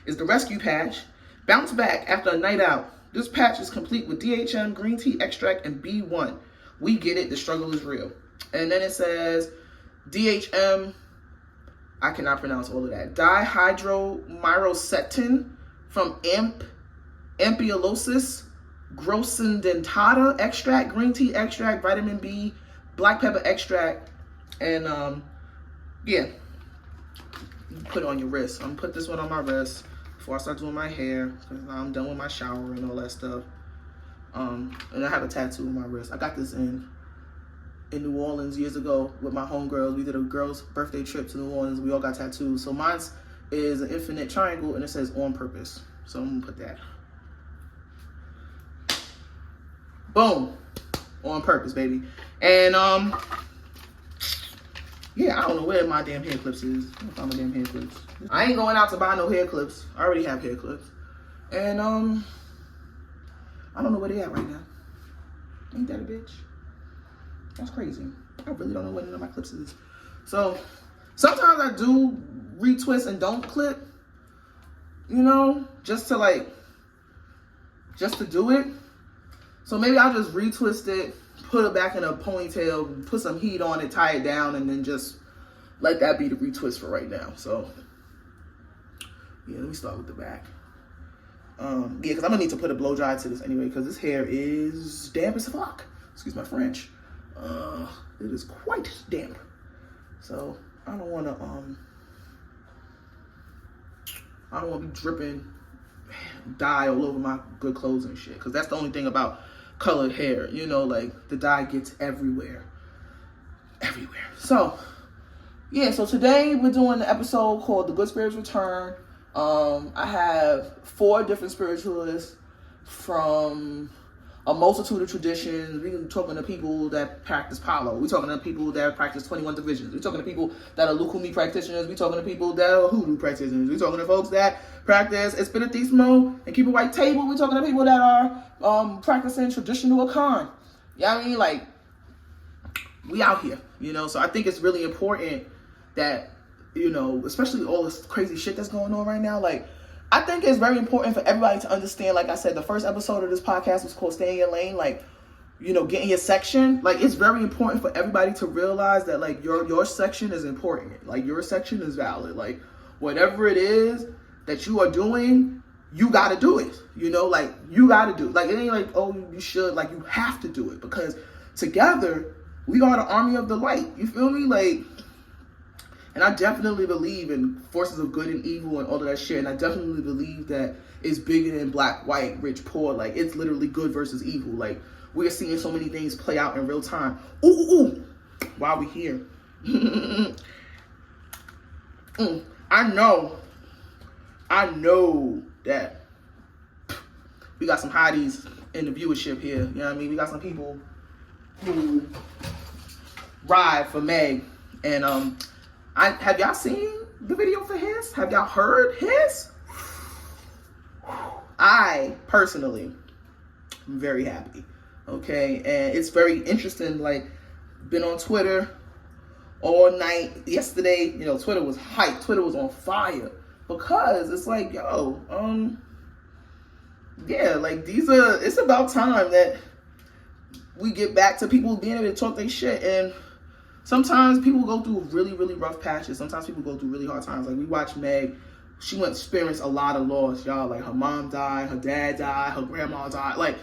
is the rescue patch. Bounce back after a night out. This patch is complete with DHM, green tea extract, and B1. We get it. The struggle is real. And then it says DHM. I cannot pronounce all of that. Dihydromyrocetin from Ampulosis grossindentata extract, green tea extract, vitamin B, black pepper extract, and yeah. Put it on your wrist. I'm gonna put this one on my wrist before I start doing my hair, because I'm done with my shower and all that stuff. And I have a tattoo on my wrist. I got this in New Orleans years ago with my homegirls. We did a girls' birthday trip to New Orleans. We all got tattoos. So mine is an infinite triangle, and it says on purpose. So I'm gonna put that. Boom. On purpose, baby. And yeah, I don't know where my damn hair clips is. I don't find my damn hair clips. I ain't going out to buy no hair clips. I already have hair clips. And I don't know where they at right now. Ain't that a bitch? That's crazy. I really don't know where none of my clips is. So sometimes I do retwist and don't clip, you know, just to do it. So maybe I'll just retwist it, put it back in a ponytail, put some heat on it, tie it down, and then just let that be the retwist for right now. So yeah, let me start with the back. Yeah, because I'm gonna need to put a blow dry to this anyway, because this hair is damp as fuck. Excuse my French. It is quite damp. So I don't wanna be dripping dye all over my good clothes and shit, because that's the only thing about colored hair, you know, like the dye gets everywhere. So yeah, so today we're doing an episode called The Good Spirits Return. I have 4 different spiritualists from a multitude of traditions. We're talking to people that practice Palo. We're talking to people that practice 21 divisions. We're talking to people that are Lukumi practitioners. We're talking to people that are Hoodoo practitioners. We're talking to folks that practice Espiritismo and keep a white table. We're talking to people that are practicing traditional Akan. You know what I mean? Like, we out here, you know? So I think it's really important that, you know, especially all this crazy shit that's going on right now, like, I think it's very important for everybody to understand. Like I said, the first episode of this podcast was called Stay in Your Lane. Like, you know, get in your section. Like, it's very important for everybody to realize that, like, your section is important. Like, your section is valid. Like, whatever it is that you are doing, you got to do it. You know, like, you got to do it. Like, it ain't like, oh, you should. Like, you have to do it, because together we are the army of the light. You feel me? Like, and I definitely believe in forces of good and evil and all of that shit. And I definitely believe that it's bigger than black, white, rich, poor. Like, it's literally good versus evil. Like, we are seeing so many things play out in real time. Ooh. While we here. I know that we got some hotties in the viewership here. You know what I mean? We got some people who ride for Meg. And, have y'all seen the video for his? Have y'all heard his? I personally am very happy. Okay, and it's very interesting. Like, been on Twitter all night yesterday. You know, Twitter was hyped. Twitter was on fire because it's like, yo, yeah, like it's about time that we get back to people being able to talk their shit. And sometimes people go through really, really rough patches. Sometimes people go through really hard times. Like, we watched Meg. She went experienced a lot of loss, y'all. Like, her mom died, her dad died, her grandma died. Like,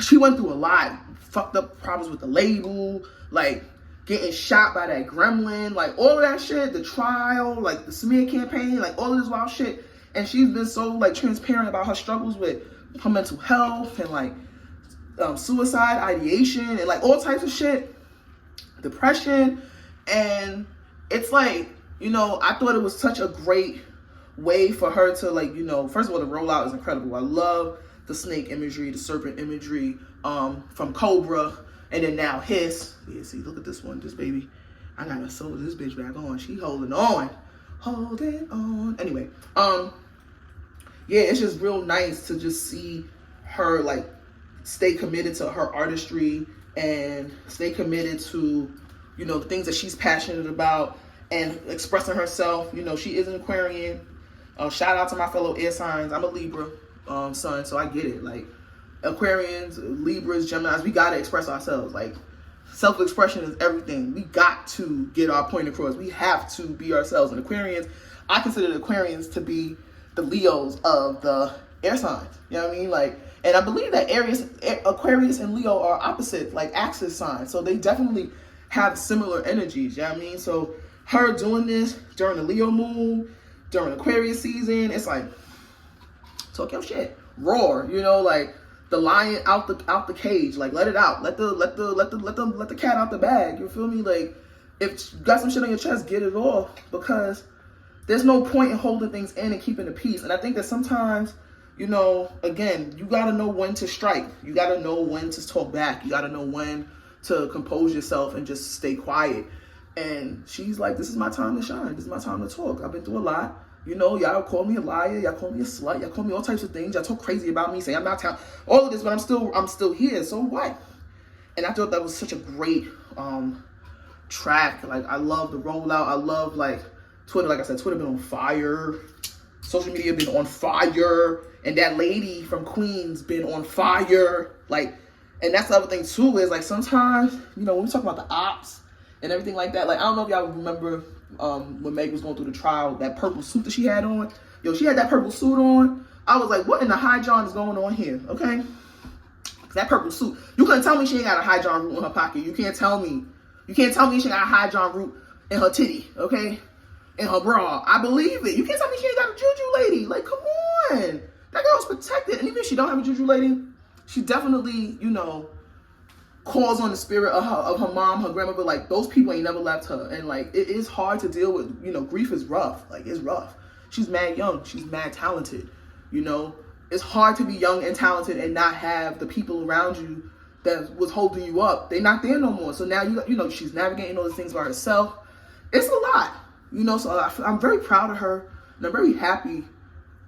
she went through a lot. Fucked up problems with the label, like getting shot by that gremlin, like all of that shit, the trial, like the smear campaign, like all of this wild shit. And she's been so like transparent about her struggles with her mental health and like suicide ideation and like all types of shit, depression. And it's like, you know, I thought it was such a great way for her to, like, you know, first of all, the rollout is incredible. I love the snake imagery, the serpent imagery from Cobra, and then now Hiss. Yeah, see, look at this one, this baby. I gotta sew this bitch back on. She holding on. Anyway, yeah, it's just real nice to just see her, like, stay committed to her artistry and stay committed to, you know, the things that she's passionate about and expressing herself. You know, she is an Aquarian. Shout out to my fellow air signs. I'm a Libra son, so I get it. Like, Aquarians, Libras, Geminis, we gotta express ourselves. Like, self-expression is everything. We got to get our point across. We have to be ourselves. And Aquarians, I consider the Aquarians to be the Leos of the air signs. You know what I mean? Like, and I believe that Aquarius and Leo are opposite, like, axis signs. So they definitely have similar energies. You know what I mean? So her doing this during the Leo moon, during Aquarius season, it's like, talk your shit, roar, you know, like the lion out the cage, like let it out, let the cat out the bag. You feel me? Like, if you got some shit on your chest, get it off, because there's no point in holding things in and keeping the peace. And I think that sometimes, you know, again, you gotta know when to strike. You gotta know when to talk back. You gotta know when to compose yourself and just stay quiet. And she's like, this is my time to shine. This is my time to talk. I've been through a lot. You know, y'all call me a liar. Y'all call me a slut. Y'all call me all types of things. Y'all talk crazy about me. Say I'm not talented. All of this, but I'm still here. So what? And I thought that was such a great track. Like, I love the rollout. I love, like, Twitter. Like I said, Twitter been on fire. Social media been on fire. And that lady from Queens been on fire. Like, and that's the other thing too, is like, sometimes, you know, when we talk about the ops and everything like that, like, I don't know if y'all remember when Meg was going through the trial, that purple suit that she had on. Yo, she had that purple suit on. I was like, what in the high John is going on here? Okay, that purple suit. You couldn't tell me she ain't got a high John root in her pocket. You can't tell me she ain't got a high John root in her titty. Okay, in her bra. I believe it. You can't tell me she ain't got a juju lady. Like, come on, that girl's protected. And even if she don't have a juju lady, she definitely, you know, calls on the spirit of her mom, her grandmother. Like, those people ain't never left her. And like, it is hard to deal with. You know, grief is rough. Like, it's rough. She's mad young. She's mad talented. You know, it's hard to be young and talented and not have the people around you that was holding you up. They're not there no more. So now you know, she's navigating all these things by herself. It's a lot. You know, so I'm very proud of her, and I'm very happy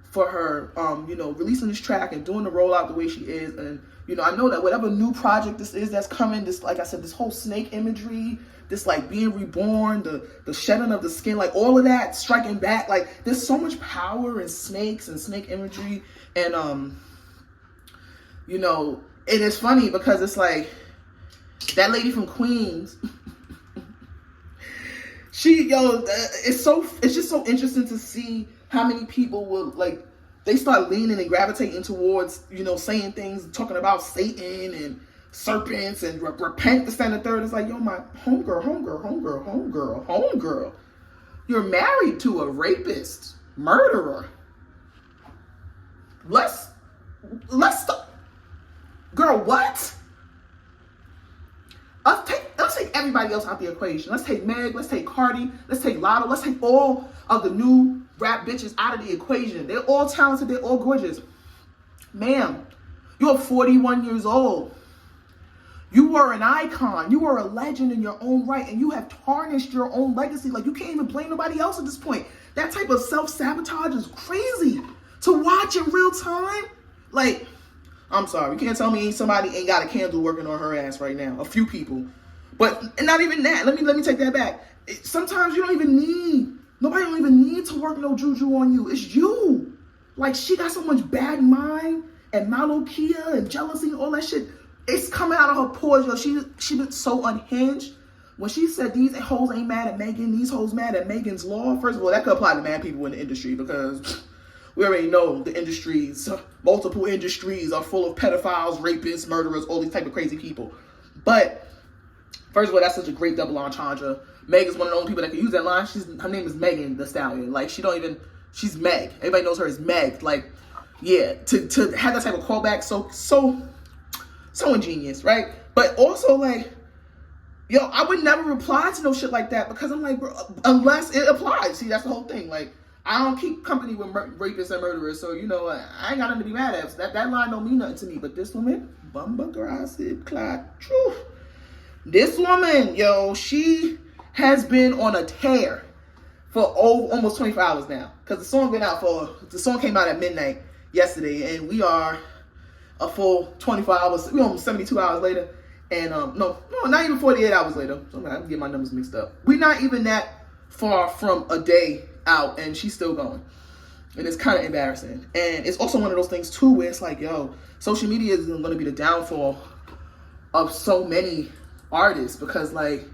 for her, you know, releasing this track and doing the rollout the way she is. And, you know, I know that whatever new project this is that's coming, this, like I said, this whole snake imagery, this, like, being reborn, the shedding of the skin, like, all of that, striking back, like, there's so much power in snakes and snake imagery. And, you know, it is funny because it's like, that lady from Queens, it's just so interesting to see how many people will, like, they start leaning and gravitating towards, you know, saying things, talking about Satan and serpents and repent, this, and the third. It's like, yo, my homegirl. You're married to a rapist, murderer. Let's stop. Girl, what? Let's take everybody else out the equation. Let's take Meg, let's take Cardi, let's take Lotto, let's take all of the new rap bitches out of the equation. They're all talented, they're all gorgeous. Ma'am, you're 41 years old. You were an icon. You were a legend in your own right, and you have tarnished your own legacy. Like, you can't even blame nobody else at this point. That type of self-sabotage is crazy to watch in real time. Like, I'm sorry. You can't tell me somebody ain't got a candle working on her ass right now. A few people. But and not even that. Let me take that back. Sometimes you don't even need, nobody don't even need to work no juju on you. It's you. Like, she got so much bad mind and malokia and jealousy and all that shit. It's coming out of her pores, yo. She been so unhinged. When she said these hoes ain't mad at Megan, these hoes mad at Megan's law. First of all, that could apply to mad people in the industry, because we already know the industries, multiple industries are full of pedophiles, rapists, murderers, all these type of crazy people. But first of all, that's such a great double entendre. Meg is one of the only people that can use that line. Her name is Megan Thee Stallion. Like, she's Meg. Everybody knows her as Meg. Like, yeah, to have that type of callback, so ingenious, right? But also, like, yo, I would never reply to no shit like that, because I'm like, bro, unless it applies. See, that's the whole thing. Like, I don't keep company with rapists and murderers, so, you know, I ain't got nothing to be mad at. That line don't mean nothing to me. But this woman, Bumba Grassi, Clot, truth. This woman, yo, she has been on a tear for almost 24 hours now. Because the song came out at midnight yesterday, and we are a full 24 hours, we almost 72 hours later. And no, not even 48 hours later. So I'm gonna get my numbers mixed up. We're not even that far from a day out, and she's still going. And it's kind of embarrassing. And it's also one of those things too where it's like, yo, social media is going to be the downfall of so many artists, because, like,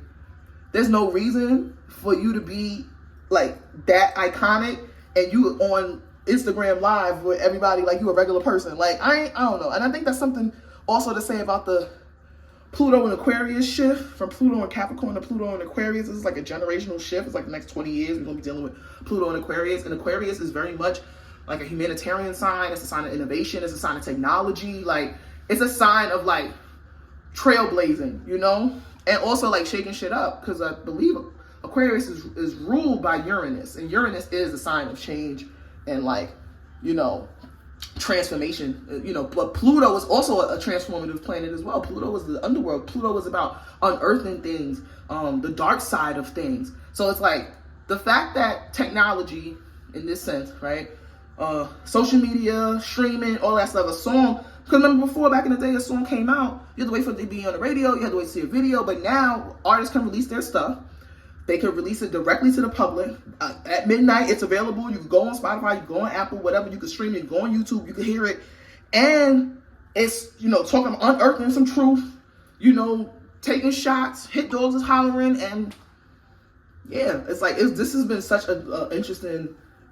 there's no reason for you to be like that iconic and you on Instagram Live with everybody like you a regular person. Like, I don't know. And I think that's something also to say about the Pluto and Aquarius shift, from Pluto and Capricorn to Pluto and Aquarius. This is like a generational shift. It's like the next 20 years we're going to be dealing with Pluto and Aquarius. And Aquarius is very much like a humanitarian sign. It's a sign of innovation. It's a sign of technology. Like, it's a sign of, like, trailblazing, you know? And also, like, shaking shit up, because I believe Aquarius is ruled by Uranus. And Uranus is a sign of change and, like, you know, transformation, you know. But Pluto is also a transformative planet as well. Pluto is the underworld. Pluto is about unearthing things, the dark side of things. So it's like the fact that technology, in this sense, right, social media, streaming, all that stuff, a song. Because remember before, back in the day, a song came out, you had to wait for it to be on the radio, you had to wait to see a video. But now artists can release their stuff. They can release it directly to the public. At midnight, it's available. You can go on Spotify, you can go on Apple, whatever. You can stream it, go on YouTube, you can hear it. And it's, you know, talking, unearthing some truth, you know, taking shots, hit dogs is hollering. And yeah, it's like, this has been such an interesting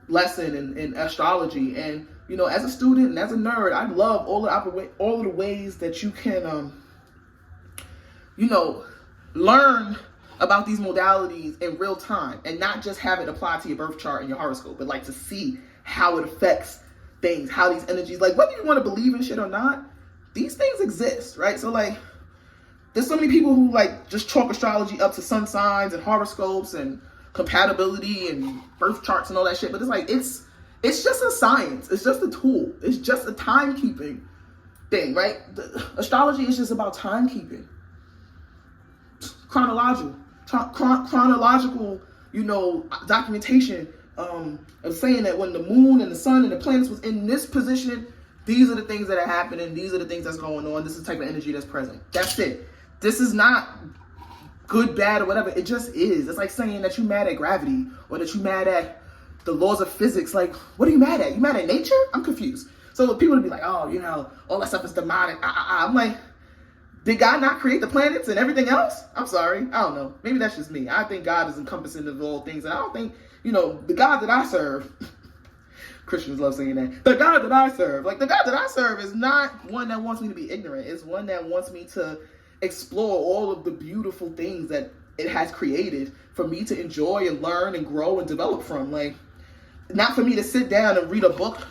lesson in astrology. And, you know, as a student and as a nerd, I love all of the ways that you can, you know, learn about these modalities in real time, and not just have it apply to your birth chart and your horoscope, but like to see how it affects things, how these energies, like whether you want to believe in shit or not, these things exist, right? So like, there's so many people who like just chalk astrology up to sun signs and horoscopes and compatibility and birth charts and all that shit, but it's like, it's just a science. It's just a tool. It's just a timekeeping thing, right? Astrology is just about timekeeping. Chronological, you know, documentation of saying that when the moon and the sun and the planets was in this position, these are the things that are happening, these are the things that's going on, this is the type of energy that's present. That's it. This is not good, bad, or whatever. It just is. It's like saying that you're mad at gravity or that you're mad at the laws of physics. Like, what are you mad at? You mad at nature? I'm confused. So people would be like, oh, you know, all that stuff is demonic. I'm like, did God not create the planets and everything else? I'm sorry. I don't know. Maybe that's just me. I think God is encompassing of all things. And I don't think, you know, the God that I serve, Christians love saying that, the God that I serve, like the God that I serve is not one that wants me to be ignorant. It's one that wants me to explore all of the beautiful things that it has created for me to enjoy and learn and grow and develop from. Like, not for me to sit down and read a book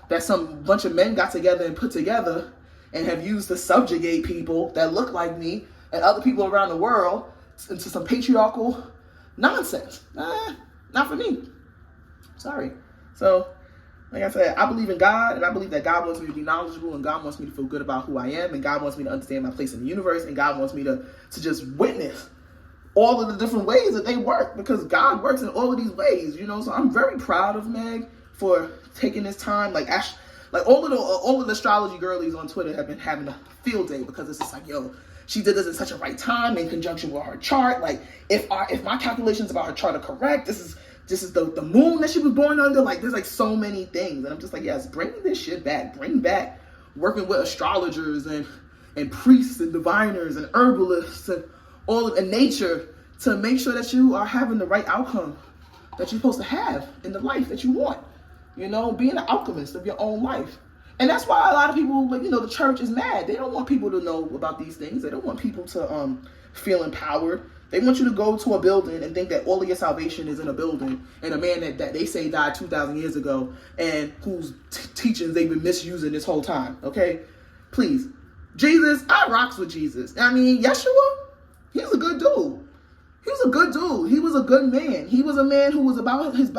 that some bunch of men got together and put together and have used to subjugate people that look like me and other people around the world into some patriarchal nonsense. Not for me. Sorry. So, like I said, I believe in God, and I believe that God wants me to be knowledgeable, and God wants me to feel good about who I am, and God wants me to understand my place in the universe, and God wants me to just witness all of the different ways that they work, because God works in all of these ways, you know. So I'm very proud of Meg for taking this time. Like, Like all of the astrology girlies on Twitter have been having a field day because it's just like, yo, she did this at such a right time in conjunction with her chart. Like if my calculations about her chart are correct, this is the moon that she was born under. Like there's like so many things, and I'm just like, yes, bring this shit back. Bring back working with astrologers and priests and diviners and herbalists and all of nature to make sure that you are having the right outcome that you're supposed to have in the life that you want. You know, being an alchemist of your own life. And that's why a lot of people, like, you know, the church is mad. They don't want people to know about these things. They don't want people to feel empowered. They want you to go to a building and think that all of your salvation is in a building and a man that they say died 2,000 years ago and whose teachings they've been misusing this whole time, okay? Please. Jesus, I rocks with Jesus. I mean, Yeshua, he's a good dude. He was a good dude. He was a good man. He was a man who was about his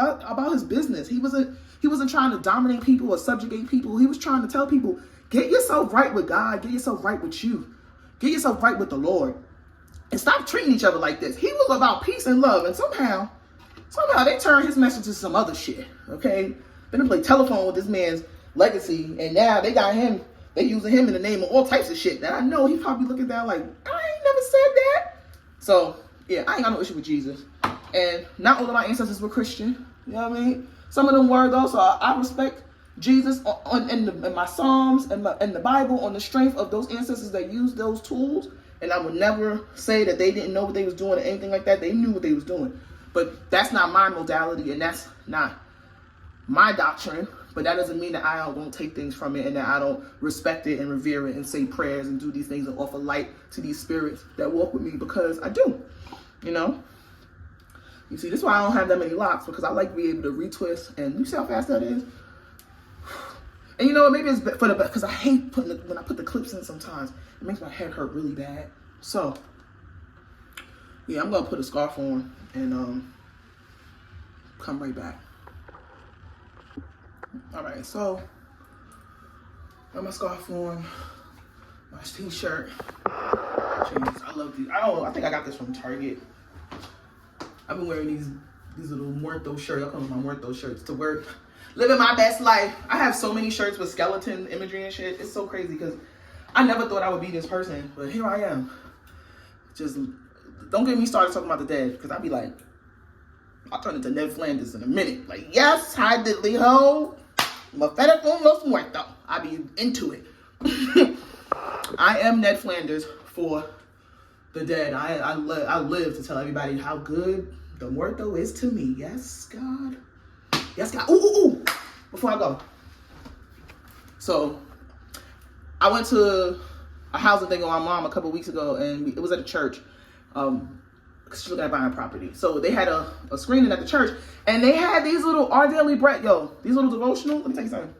business. He wasn't trying to dominate people or subjugate people. He was trying to tell people, get yourself right with God. Get yourself right with you. Get yourself right with the Lord. And stop treating each other like this. He was about peace and love. And somehow they turned his message to some other shit. Okay? Been to play telephone with this man's legacy. And now they got him. They using him in the name of all types of shit. That I know he probably looking down like, I ain't never said that. So, yeah, I ain't got no issue with Jesus. And not all of my ancestors were Christian. You know what I mean? Some of them were, though, so I respect Jesus in my Psalms and the Bible on the strength of those ancestors that used those tools. And I would never say that they didn't know what they was doing or anything like that. They knew what they was doing. But that's not my modality, and that's not my doctrine. But that doesn't mean that I won't take things from it and that I don't respect it and revere it and say prayers and do these things and offer light to these spirits that walk with me, because I do, you know? You see, this is why I don't have that many locks, because I like to be able to retwist, and you see how fast that is? And you know what, maybe it's for the best, because I hate when I put the clips in sometimes, it makes my head hurt really bad. So, yeah, I'm going to put a scarf on and come right back. All right, so, got my scarf on, my t-shirt. Jeez, I love these. I think I got this from Target. I've been wearing these little Muerto shirts. I call them my Muerto shirts to work. Living my best life. I have so many shirts with skeleton imagery and shit. It's so crazy because I never thought I would be this person, but here I am. Just don't get me started talking about the dead, because I'd be like, I'll turn into Ned Flanders in a minute. Like, yes, hi diddly ho. Mafeta con los muertos. I be into it. I am Ned Flanders for the dead. I live to tell everybody how good the muerto is to me. Yes, God. Yes, God. Ooh. Before I go. So, I went to a housing thing with my mom a couple weeks ago, and it was at a church. Because she's looking at buying property. So, they had a screening at the church, and they had these little Our Daily Bread, these little devotionals. Let me tell you something.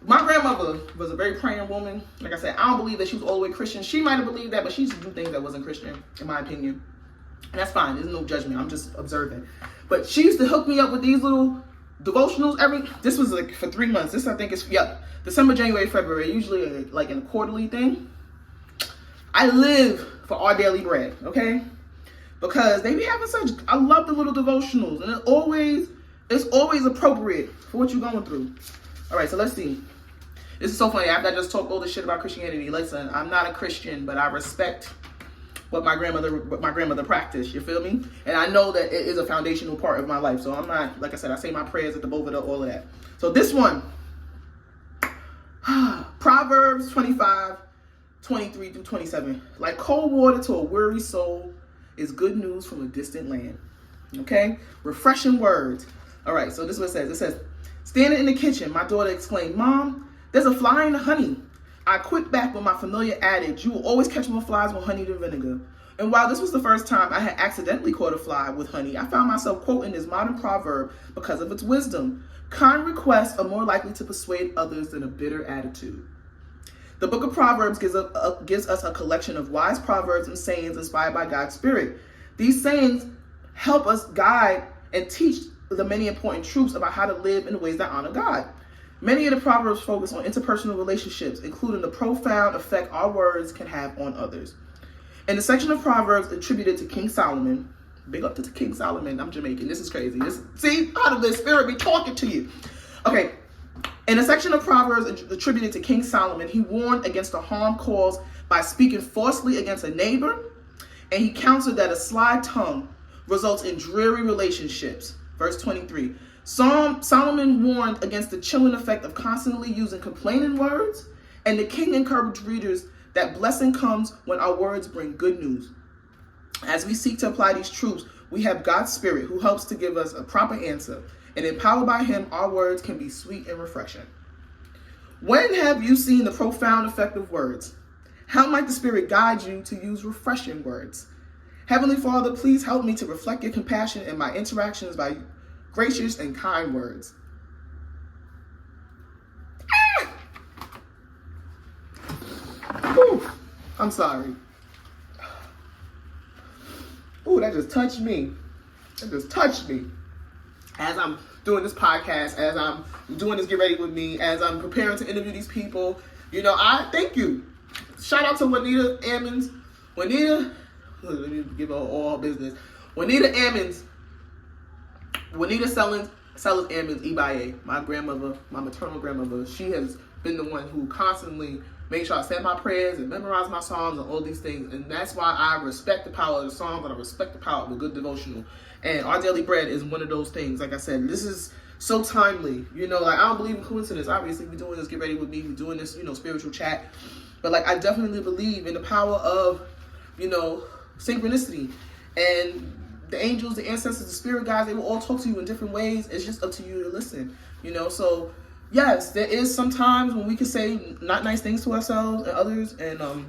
My grandmother was a very praying woman. Like I said, I don't believe that she was all the way Christian. She might have believed that, but she used to do things that wasn't Christian, in my opinion. And that's fine. There's no judgment. I'm just observing. But she used to hook me up with these little devotionals this was like for 3 months. This, I think, is, December, January, February. Usually like in a quarterly thing. I live for Our Daily Bread, okay? Because they be having I love the little devotionals. And it's always appropriate for what you're going through. All right, so let's see. This is so funny. After I just talked all this shit about Christianity, listen, I'm not a Christian, but I respect what my grandmother practiced. You feel me? And I know that it is a foundational part of my life. So I'm not, like I said, I say my prayers at the both of all of that. So this one, Proverbs 25, 23 through 27. Like cold water to a weary soul is good news from a distant land. Okay? Refreshing words. All right, so this is what it says. It says, standing in the kitchen, my daughter exclaimed, Mom, there's a fly in the honey. I quit back with my familiar adage, you will always catch more flies with honey than vinegar. And while this was the first time I had accidentally caught a fly with honey, I found myself quoting this modern proverb because of its wisdom. Kind requests are more likely to persuade others than a bitter attitude. The book of Proverbs gives us a collection of wise proverbs and sayings inspired by God's Spirit. These sayings help us guide and teach the many important truths about how to live in ways that honor God. Many of the Proverbs focus on interpersonal relationships, including the profound effect our words can have on others. In the section of Proverbs attributed to King Solomon, big up to King Solomon, I'm Jamaican, this is crazy. See, out of the Spirit be talking to you. Okay, In a section of Proverbs attributed to King Solomon, he warned against the harm caused by speaking falsely against a neighbor, and he counseled that a sly tongue results in dreary relationships. Verse 23. Solomon warned against the chilling effect of constantly using complaining words, and the king encouraged readers that blessing comes when our words bring good news. As we seek to apply these truths, we have God's Spirit who helps to give us a proper answer, and empowered by him, our words can be sweet and refreshing. When have you seen the profound effect of words? How might the Spirit guide you to use refreshing words? Heavenly Father, please help me to reflect your compassion in my interactions by gracious and kind words. Ooh, I'm sorry. Ooh, that just touched me. That just touched me. As I'm doing this podcast, as I'm doing this Get Ready With Me, as I'm preparing to interview these people, I thank you. Shout out to Juanita Ammons. Let me give her all business. Juanita Ammons. Juanita Sellers Ammons, Ibaye, my grandmother, my maternal grandmother, she has been the one who constantly made sure I said my prayers and memorize my psalms and all these things. And that's why I respect the power of the psalms and I respect the power of a good devotional. And Our Daily Bread is one of those things. Like I said, this is so timely. I don't believe in coincidence. Obviously, we're doing this Get Ready With Me. We're doing this, spiritual chat. But I definitely believe in the power of, synchronicity. And the angels, the ancestors, the spirit guides, they will all talk to you in different ways. It's just up to you to listen, So, yes, there is sometimes when we can say not nice things to ourselves and others, and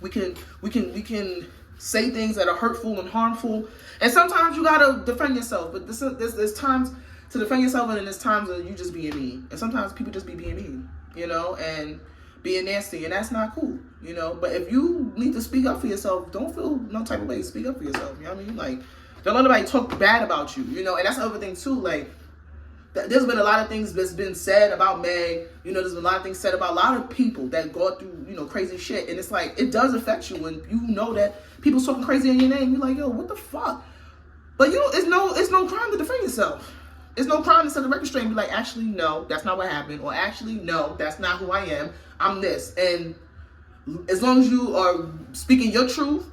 we can say things that are hurtful and harmful. And sometimes you gotta defend yourself. But there's times to defend yourself, and then there's times that you just being mean. And sometimes people just be being mean, and being nasty, and that's not cool, But if you need to speak up for yourself, don't feel no type of way. Speak up for yourself, you know what I mean? Don't let nobody talk bad about you, And that's the other thing too, there's been a lot of things that's been said about Meg. There's been a lot of things said about a lot of people that go through, crazy shit. And it's it does affect you when you know that people's talking crazy in your name. You're like, yo, what the fuck? But it's no crime to defend yourself. It's no crime to set the record straight and be like, actually, no, that's not what happened. Or actually, no, that's not who I am. I'm this. And as long as you are speaking your truth,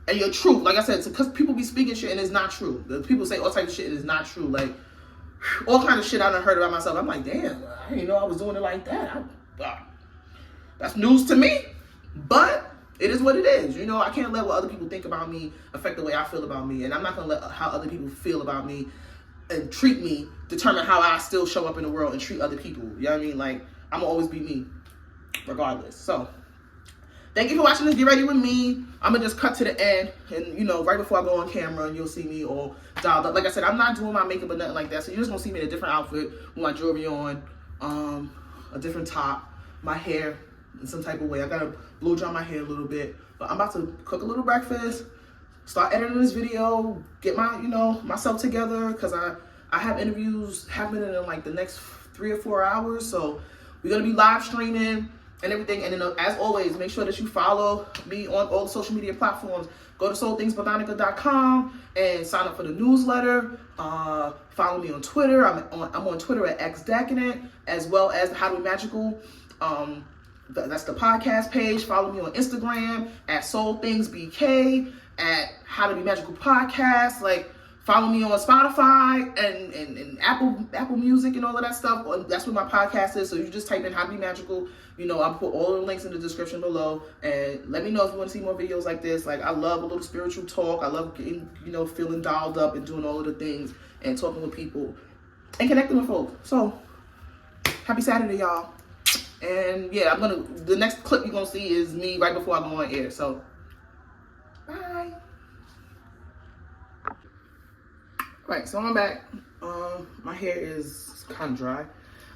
and your truth, like I said, because people be speaking shit and it's not true. The people say all types of shit and it's not true. All kind of shit I done heard about myself. I'm like, damn, I didn't know I was doing it like that. That's news to me. But it is what it is. I can't let what other people think about me affect the way I feel about me. And I'm not going to let how other people feel about me and treat me determine how I still show up in the world and treat other people. You know what I mean? I'm going to always be me, regardless. So, thank you for watching this Get Ready With Me. I'm going to just cut to the end. And, right before I go on camera, you'll see me all dialed up. Like I said, I'm not doing my makeup or nothing like that. So, you're just going to see me in a different outfit with my jewelry on, a different top, my hair in some type of way. I got to blow dry my hair a little bit. But I'm about to cook a little breakfast, start editing this video, get my, myself together. Because I have interviews happening in the next 3 or 4 hours. So, we're going to be live streaming and everything. And then, as always, make sure that you follow me on all the social media platforms. Go to soulthingsbotanica.com and sign up for the newsletter. Follow me on Twitter. I'm on Twitter at xdecadent, as well as How to Be Magical. That's the podcast page. Follow me on Instagram at soulthingsbk, at How to Be Magical Podcast. Follow me on Spotify and Apple Music and all of that stuff. That's what my podcast is. So you just type in How to Be Magical. I'll put all the links in the description below. And let me know if you want to see more videos like this. I love a little spiritual talk. I love getting, feeling dialed up and doing all of the things and talking with people and connecting with folks. So, happy Saturday, y'all. And yeah, the next clip you're going to see is me right before I go on air. So, bye. Right, so I'm back. My hair is kind of dry.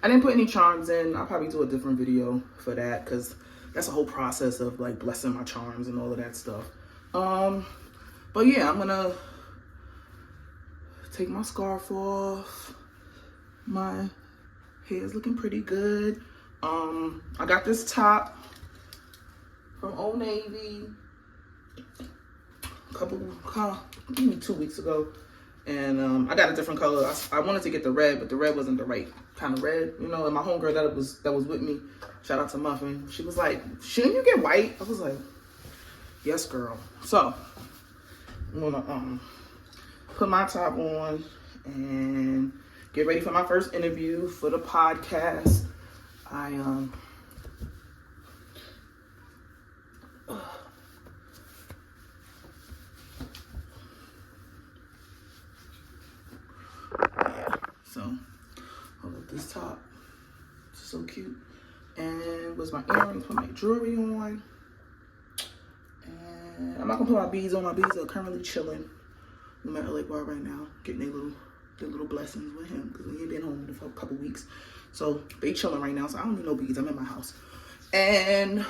I didn't put any charms in. I'll probably do a different video for that because that's a whole process of blessing my charms and all of that stuff. But yeah, I'm gonna take my scarf off. My hair is looking pretty good. I got this top from Old Navy maybe 2 weeks ago. And I got a different color. I wanted to get the red, but the red wasn't the right kind of red, you know. And my homegirl that was with me, shout out to Muffin, she was like, shouldn't you get white? I was like, yes, girl. So I'm gonna put my top on and get ready for my first interview for the podcast. So hold up, this top, so cute. And with my earrings, put my jewelry on. And I'm not gonna put my beads on. My beads are currently chilling. I'm at LA Bar right now, getting their little blessings with him because he ain't been home for a couple weeks. So they chilling right now. So I don't need no beads. I'm in my house. And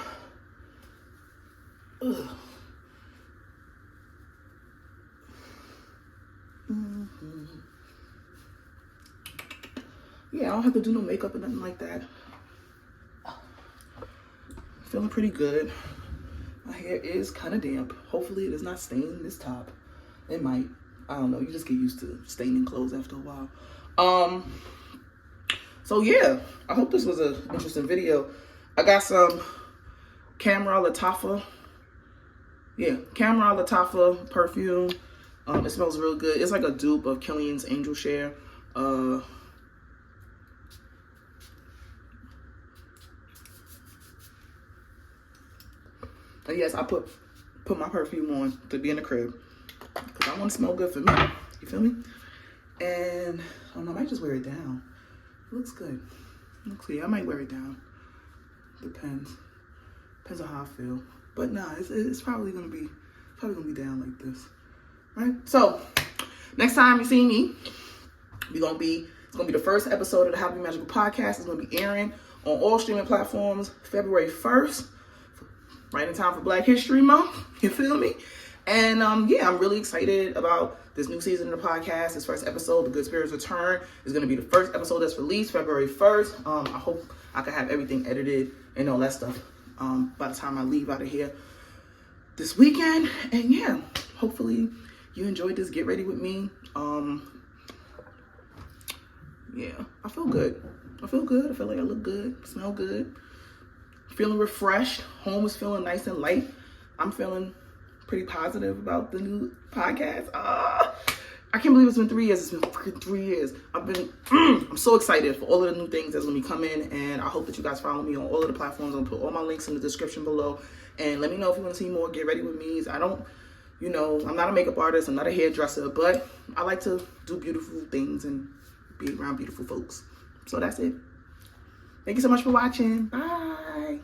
yeah, I don't have to do no makeup or nothing like that. Feeling pretty good. My hair is kind of damp. Hopefully it is not staining this top. It might. I don't know. You just get used to staining clothes after a while. So yeah, I hope this was an interesting video. I got some Camera Lattafa. Yeah, Camera Lattafa perfume. It smells real good. It's like a dupe of Killian's Angel Share. And yes, I put my perfume on to be in the crib because I want to smell good for me. You feel me? And I don't know, I might just wear it down. It looks good. Looks good. I might wear it down. Depends on how I feel. But nah, it's probably gonna be down like this. Right? So next time you see me, it's gonna be the first episode of the Happy Magical Podcast. It's gonna be airing on all streaming platforms February 1st. Right in time for Black History Month. You feel me? And yeah, I'm really excited about this new season of the podcast. This first episode, The Good Spirits Return, is going to be the first episode that's released February 1st. I hope I can have everything edited and all that stuff by the time I leave out of here this weekend. And yeah, hopefully you enjoyed this Get Ready With Me. Yeah, I feel good. I feel like I look good, smell good. Feeling refreshed. Home is feeling nice and light. I'm feeling pretty positive about the new podcast. I can't believe it's been 3 years. It's been freaking 3 years. I'm so excited for all of the new things that's gonna be coming, and I hope that you guys follow me on all of the platforms. I'm gonna put all my links in the description below, and let me know if you want to see more Get Ready With Me. I'm not a makeup artist. I'm not a hairdresser, but I like to do beautiful things and be around beautiful folks. So that's it. Thank you so much for watching. Bye.